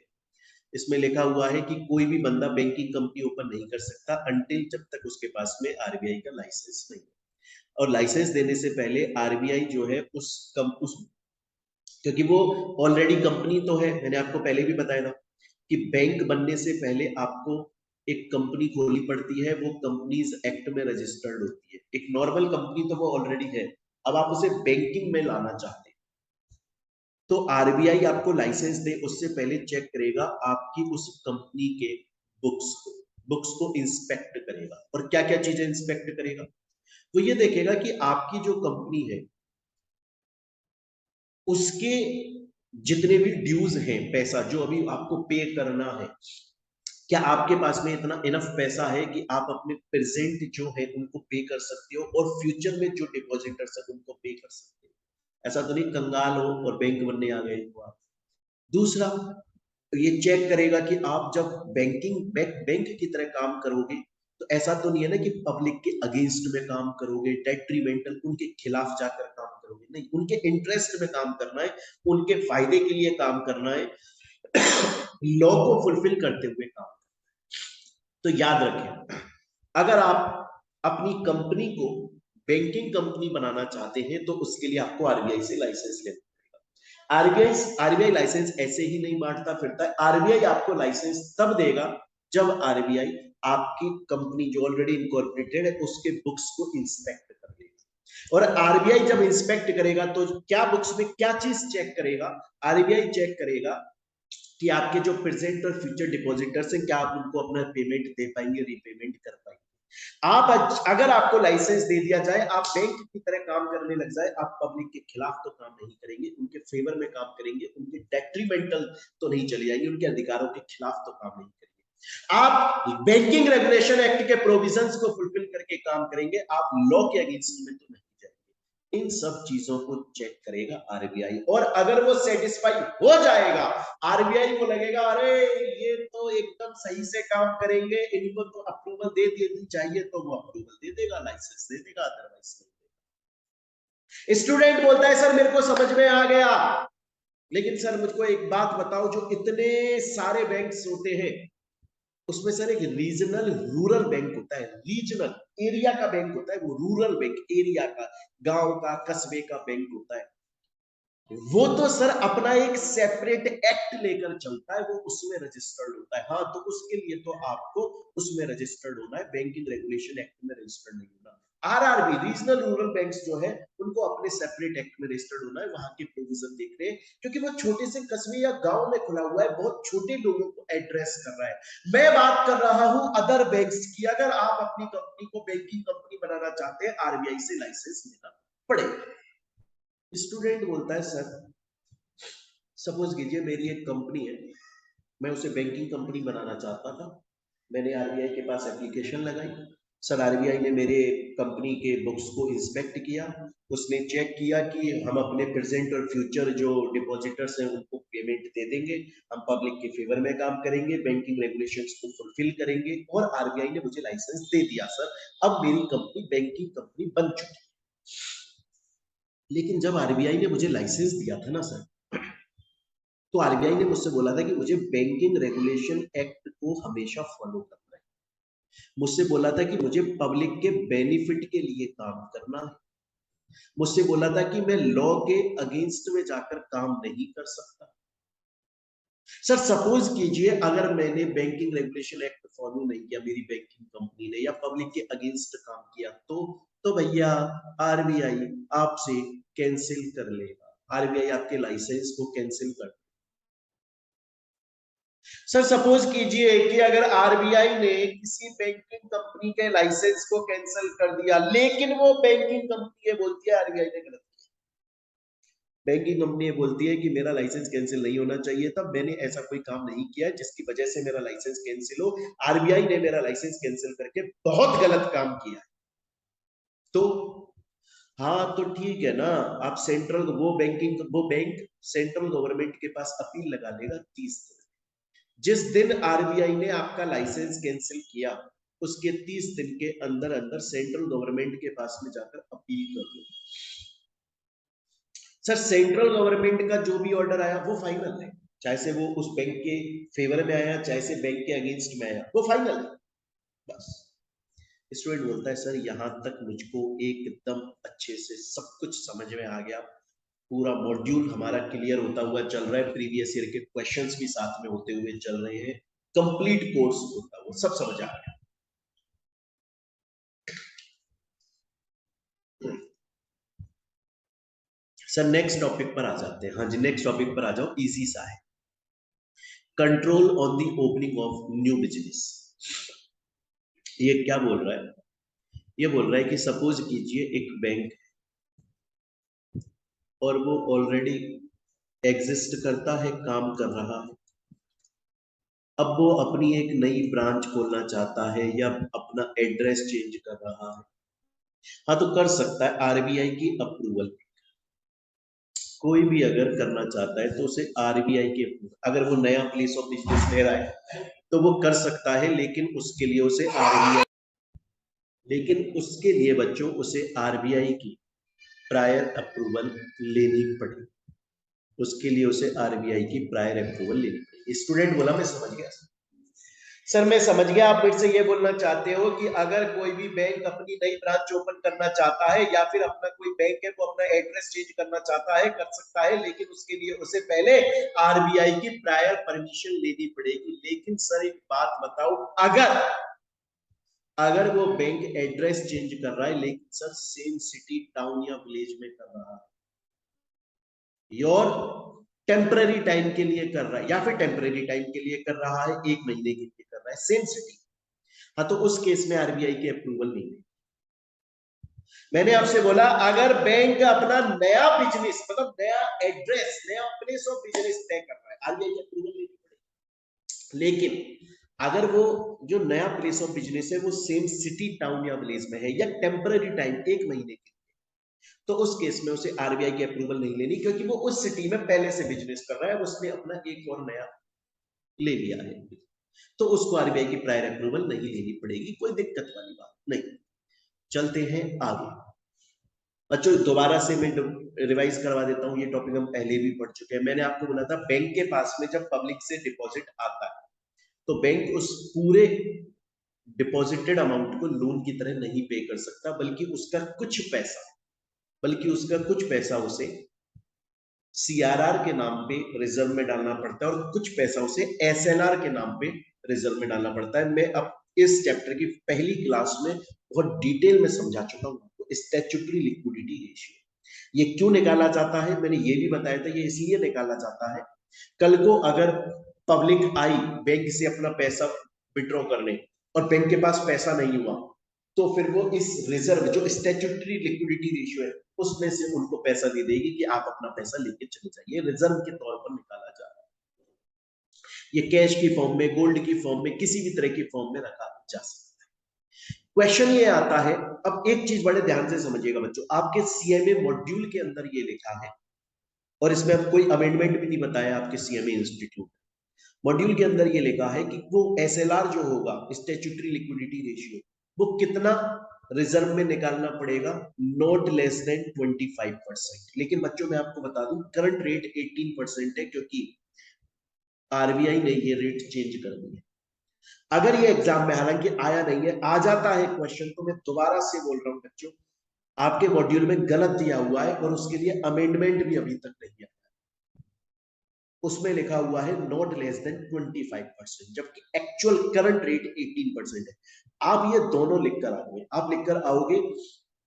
इसमें लिखा हुआ है कि कोई भी बंदा बैंकिंग कंपनी ओपन नहीं कर सकता अनटिल जब तक उसके पास में आरबीआई का लाइसेंस नहीं। और लाइसेंस देने से पहले आरबीआई जो है उस क्योंकि वो ऑलरेडी कंपनी तो है, मैंने आपको पहले भी बताया था कि बैंक बनने से पहले आपको एक कंपनी खोलनी पड़ती है, वो कंपनीज एक्ट में रजिस्टर्ड होती है। एक नॉर्मल कंपनी तो वो ऑलरेडी है, अब आप उसे बैंकिंग में लाना चाहते हैं तो आरबीआई आपको लाइसेंस दे उससे पहले चेक करेगा आपकी उस कंपनी के बुक्स को इंस्पेक्ट करेगा। और क्या क्या चीजें इंस्पेक्ट करेगा, वो ये देखेगा कि आपकी जो कंपनी है उसके जितने भी ड्यूज हैं, पैसा जो अभी आपको पे करना है, क्या आपके पास में इतना इनफ पैसा है कि आप अपने प्रेजेंट जो है उनको पे कर सकते हो और फ्यूचर में जो डिपॉजिटर्स है उनको पे कर सकते हो। ऐसा तो नहीं कंगाल हो और बैंक बनने आ गए हो आप। दूसरा, ये चेक करेगा कि आप जब बैंक की तरह काम करोगे तो ऐसा तो नहीं है ना कि पब्लिक के अगेंस्ट में काम करोगे, डेट्रीमेंटल उनके खिलाफ जाकर काम करोगे, नहीं, उनके इंटरेस्ट में काम करना है, उनके फायदे के लिए काम करना है, लॉ को फुलफिल करते हुए काम। तो याद रखें, अगर आप अपनी कंपनी को बैंकिंग कंपनी बनाना चाहते हैं तो उसके लिए आपको आरबीआई से लाइसेंस लेना पड़ेगा। आरबीआई लाइसेंस ऐसे ही नहीं बांटता फिरता है। आरबीआई आपको लाइसेंस तब देगा जब आरबीआई आपकी कंपनी जो ऑलरेडी इनकॉर्पोरेटेड है उसके बुक्स को इंस्पेक्ट कर लेगा। और आरबीआई जब इंस्पेक्ट करेगा तो क्या बुक्स में क्या चीज चेक करेगा, आरबीआई चेक करेगा कि आपके जो प्रेजेंट और फ्यूचर डिपॉजिटर्स हैं क्या आप उनको अपना पेमेंट दे पाएंगे, रीपेमेंट कर पाएंगे। आप अगर आपको लाइसेंस दे दिया जाए, आप बैंक की तरह काम करने लग जाए, आप पब्लिक के खिलाफ तो काम नहीं करेंगे, उनके फेवर में काम करेंगे, उनके डेट्रीमेंटल तो नहीं चले जाएंगे, उनके अधिकारों के खिलाफ तो काम नहीं करेंगे। आप बैंकिंग रेगुलेशन एक्ट के प्रोविजंस को फुलफिल करके काम करेंगे, आप लॉ के अगेंस्ट में तो नहीं जाएंगे। इन सब चीजों को चेक करेगा आरबीआई, और अगर वो सेटिस्फाई हो जाएगा, आरबीआई को लगेगा अरे ये तो एकदम सही से काम करेंगे, इनको तो अप्रूवल दे देनी चाहिए, तो वो अप्रूवल दे देगा, लाइसेंस दे देगा, अदरवाइज नहीं देगा। स्टूडेंट बोलता है सर मेरे को समझ में आ गया, लेकिन सर मुझको एक बात बताओ, जो इतने सारे बैंक्स होते हैं उसमें सर एक रीजनल रूरल बैंक होता है, रीजनल एरिया का बैंक होता है, वो रूरल बैंक एरिया का, गांव का, कस्बे का बैंक होता है। वो तो सर अपना एक सेपरेट एक्ट लेकर चलता है, वो उसमें रजिस्टर्ड होता है। हाँ, तो उसके लिए तो आपको उसमें रजिस्टर्ड होना है, बैंकिंग रेगुलेशन एक्ट में रजिस्टर्ड नहीं होना। आरआरबी रीजनल रूरल बैंक्स जो है उनको अपने सेपरेट एक्ट में रजिस्टर्ड होना है, वहां के प्रोविजन देख रहे हैं, क्योंकि वो छोटे से कस्बे या गांव में खुला हुआ है, बहुत छोटे लोगों को एड्रेस कर रहा है। मैं बात कर रहा हूं अदर बैंक्स की। अगर आप अपनी कंपनी को बैंकिंग कंपनी बनाना चाहते हैं, आरबीआई से लाइसेंस लेना पड़ेगा। स्टूडेंट बोलता है सर सपोज कीजिए मेरी एक कंपनी है, मैं उसे बैंकिंग कंपनी बनाना चाहता था, मैंने आरबीआई के पास एप्लीकेशन लगाई। सर आरबीआई ने मेरे कंपनी के बुक्स को इंस्पेक्ट किया, उसने चेक किया कि हम अपने प्रेजेंट और फ्यूचर जो डिपॉजिटर्स हैं उनको पेमेंट दे देंगे, हम पब्लिक के फेवर में काम करेंगे, बैंकिंग रेगुलेशंस को फुलफिल करेंगे, और आरबीआई ने मुझे लाइसेंस दे दिया सर, अब मेरी कंपनी बैंकिंग कंपनी बन चुकी। लेकिन जब आरबीआई ने मुझे लाइसेंस दिया था ना सर, तो आरबीआई ने मुझसे बोला था कि मुझे बैंकिंग रेगुलेशन एक्ट को हमेशा फॉलो करना है। मुझसे बोला था कि मुझे पब्लिक के बेनिफिट के लिए काम करना है। मुझसे बोला था कि मैं लॉ के अगेंस्ट में जाकर काम नहीं कर सकता। सर सपोज कीजिए अगर मैंने बैंकिंग रेगुलेशन एक्ट फॉलो नहीं किया, मेरी बैंकिंग कंपनी ने, या पब्लिक के अगेंस्ट काम किया, तो भैया आरबीआई आपसे कैंसिल कर लेगा, आरबीआई आपके लाइसेंस को कैंसिल कर। सर सपोज कीजिए कि अगर आरबीआई ने किसी बैंकिंग कंपनी के लाइसेंस को कैंसिल कर दिया, लेकिन वो बैंकिंग कंपनी ये बोलती है आरबीआई ने गलत किया, बैंकिंग कंपनी ये बोलती है कि मेरा लाइसेंस कैंसिल नहीं होना चाहिए था, मैंने ऐसा कोई काम नहीं किया जिसकी वजह से मेरा लाइसेंस कैंसिल हो, आरबीआई ने मेरा लाइसेंस कैंसिल करके बहुत गलत काम किया, तो हाँ तो ठीक है ना, आप सेंट्रल वो बैंक सेंट्रल गवर्नमेंट के पास अपील लगा देगा 30 दिन। जिस दिन आरबीआई ने आपका लाइसेंस कैंसिल किया उसके 30 दिन के अंदर अंदर सेंट्रल गवर्नमेंट के पास में जाकर अपील कर दो। सर सेंट्रल गवर्नमेंट का जो भी ऑर्डर आया वो फाइनल है, चाहे से वो उस बैंक के फेवर में आया चाहे से बैंक के अगेंस्ट में आया, वो फाइनल है बस। स्टूडेंट बोलता है सर यहाँ तक मुझको एकदम अच्छे से सब कुछ समझ में आ गया, पूरा मॉड्यूल हमारा क्लियर होता हुआ चल रहा है, प्रीवियस ईयर के क्वेश्चंस भी साथ में होते हुए चल रहे हैं, कंप्लीट कोर्स होता हुआ सब समझ आ गया। सर नेक्स्ट टॉपिक पर आ जाते हैं। हाँ जी नेक्स्ट टॉपिक पर आ जाओ, इजी सा है। Control on the opening of new business. ये क्या बोल रहा है, ये बोल रहा है कि सपोज कीजिए एक बैंक और वो ऑलरेडी एग्जिस्ट करता है, काम कर रहा है, अब वो अपनी एक नई ब्रांच खोलना चाहता है या अपना एड्रेस चेंज कर रहा है, हाँ तो कर सकता है आरबीआई की अप्रूवल। कोई भी अगर करना चाहता है तो उसे आरबीआई के, अगर वो नया प्लेस ऑफ बिजनेस ले रहा है तो वो कर सकता है, लेकिन उसके लिए उसे आरबीआई, लेकिन उसके लिए बच्चों उसे आरबीआई की प्रायर अप्रूवल लेनी पड़ेगी, उसके लिए उसे आरबीआई की प्रायर अप्रूवल लेनी पड़ेगी। स्टूडेंट बोला मैं समझ गया सर, मैं समझ गया। आप मेरे से ये बोलना चाहते हो कि अगर कोई भी बैंक अपनी नई ब्रांच ओपन करना चाहता है या फिर अपना कोई बैंक है वो अपना एड्रेस चेंज करना चाहता है, कर सकता है, लेकिन उसके लिए उसे पहले आरबीआई की प्रायर परमिशन लेनी पड़ेगी। लेकिन सर एक बात बताओ, अगर अगर वो बैंक एड्रेस चेंज कर रहा है लेकिन सर सेम सिटी टाउन या विलेज में कर रहा है और टेम्पररी टाइम के लिए कर रहा है या फिर टेम्पररी टाइम के लिए कर रहा है, 1 महीने के लिए कर रहा है, सेम सिटी, हाँ तो उस केस में आरबीआई की अप्रूवल नहीं है। मैंने आपसे बोला अगर बैंक अपना नया बिजनेस मतलब नया एड्रेस नया प्लेस ऑफ बिजनेस तय कर रहा है, आरबीआई की अप्रूवल लेनी पड़ेगी। लेकिन अगर वो जो नया प्लेस ऑफ बिजनेस है वो सेम सिटी टाउन या विलेज में है या टेम्पररी टाइम 1 महीने के, तो उस केस में उसे आरबीआई की अप्रूवल नहीं लेनी, क्योंकि वो उस सिटी में पहले से बिजनेस कर रहा है, उसने अपना एक और नया ले लिया है, तो उसको आरबीआई की प्रायर अप्रूवल नहीं लेनी पड़ेगी, कोई दिक्कत वाली बात नहीं। चलते हैं आगे बच्चों, दोबारा से मैं रिवाइज करवा देता हूँ, ये टॉपिक हम पहले भी पढ़ चुके हैं। मैंने आपको बोला था बैंक के पास में जब पब्लिक से डिपॉजिट आता है तो बैंक उस पूरे डिपॉजिटेड अमाउंट को लोन की तरह नहीं पे कर सकता, बल्कि उसका कुछ पैसा उसे सीआरआर के नाम पे रिजर्व में डालना पड़ता है और कुछ पैसा उसे एसएलआर के नाम पे रिजर्व में डालना पड़ता है। मैं अब इस चैप्टर की पहली क्लास में बहुत डिटेल में समझा चुका हूं आपको स्टैट्यूटरी लिक्विडिटी रेशियो ये क्यों निकाला जाता है, मैंने ये भी बताया था। ये इसलिए निकाला जाता है, कल को अगर पब्लिक आई बैंक से अपना पैसा विड्रॉ करने और बैंक के पास पैसा नहीं हुआ, तो फिर वो इस रिजर्व जो स्टैट्यूटरी लिक्विडिटी रेशियो है उसमें से उनको पैसा दे देगी कि आप अपना पैसा लेके चले जाइए, रिजर्व के तौर पर निकाला जा रहा है। ये कैश की फॉर्म में, गोल्ड की फॉर्म में, किसी भी तरह की फॉर्म में रखा जा सकता है। क्वेश्चन ये आता है, अब एक चीज बड़े ध्यान से समझिएगा बच्चों, आपके सीएमए मॉड्यूल के अंदर ये लिखा है और इसमें अब कोई अमेंडमेंट भी नहीं बताया आपके सीएमए इंस्टीट्यूट मॉड्यूल के अंदर ये लिखा है कि वो एसएलआर जो होगा स्टैट्यूटरी लिक्विडिटी रेशियो वो कितना रिजर्व में निकालना पड़ेगा, नॉट लेस देन 25%। लेकिन बच्चों मैं आपको बता दूं करंट रेट 18% है, क्योंकि आरबीआई ने ये रेट चेंज कर दिया। अगर ये एग्जाम में हालांकि आया नहीं है, आ जाता है क्वेश्चन, तो मैं दोबारा से बोल रहा हूं बच्चों आपके मॉड्यूल में गलत दिया हुआ है और उसके लिए अमेंडमेंट भी अभी तक नहीं है। उसमें लिखा हुआ है नॉट लेस देन 25%, जबकि एक्चुअल करंट रेट 18% है। आप ये दोनों लिखकर आओगे, आप लिखकर आओगे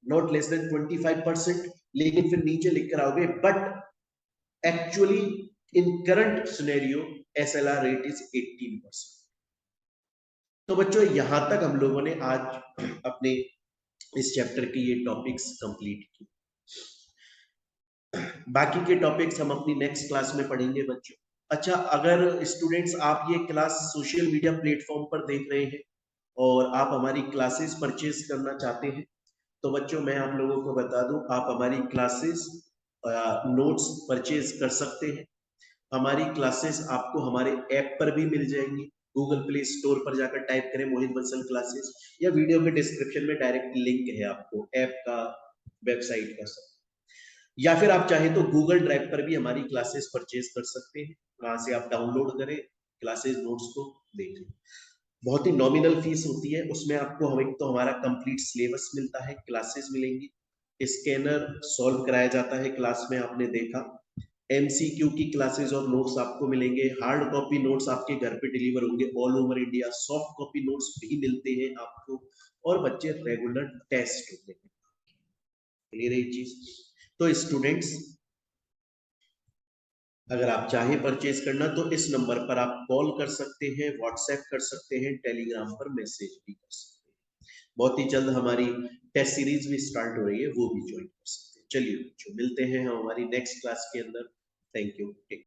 नॉट लेस देन 25%, लेकिन फिर नीचे लिखकर आओगे but actually in current scenario SLR rate is 18%। तो बच्चों यहां तक हम लोगों ने आज अपने इस चैप्टर के ये टॉपिक्स कंप्लीट किए। बाकी के टॉपिक्स हम अपनी नेक्स्ट क्लास में पढ़ेंगे बच्चों। अच्छा, अगर स्टूडेंट्स आप ये क्लास सोशल मीडिया प्लेटफॉर्म पर देख रहे हैं और आप हमारी क्लासेस परचेज करना चाहते हैं तो बच्चों मैं आप लोगों को बता दूं, आप हमारी क्लासेस नोट्स परचेज कर सकते हैं। हमारी क्लासेस आपको हमारे ऐप पर भी मिल जाएंगी। गूगल प्ले स्टोर पर जाकर टाइप करें मोहित बंसल क्लासेस, या वीडियो के डिस्क्रिप्शन में डायरेक्ट लिंक है आपको ऐप का, वेबसाइट का सब। या फिर आप चाहे तो गूगल ड्राइव पर भी हमारी क्लासेस परचेज कर सकते हैं, वहां से आप डाउनलोड करें क्लासेस नोट्स को देखें। बहुत ही नॉमिनल फीस होती है, उसमें आपको हमें तो हमारा कंप्लीट सिलेबस मिलता है, क्लासेस मिलेंगी, स्कैनर सॉल्व कराया जाता है क्लास में, आपने देखा। एमसीक्यू की क्लासेस और नोट्स आपको मिलेंगे, हार्ड कॉपी नोट्स आपके घर पे डिलीवर होंगे all over India, soft copy notes भी मिलते हैं आपको, और बच्चे रेगुलर टेस्ट होते हैं। क्लियर है ये चीज? तो स्टूडेंट्स अगर आप चाहें परचेज करना तो इस नंबर पर आप कॉल कर सकते हैं, व्हाट्सएप कर सकते हैं, टेलीग्राम पर मैसेज भी कर सकते हैं। बहुत ही जल्द हमारी टेस्ट सीरीज भी स्टार्ट हो रही है, वो भी ज्वाइन कर सकते हैं। चलिए बच्चों, मिलते हैं हम हमारी नेक्स्ट क्लास के अंदर। Thank you.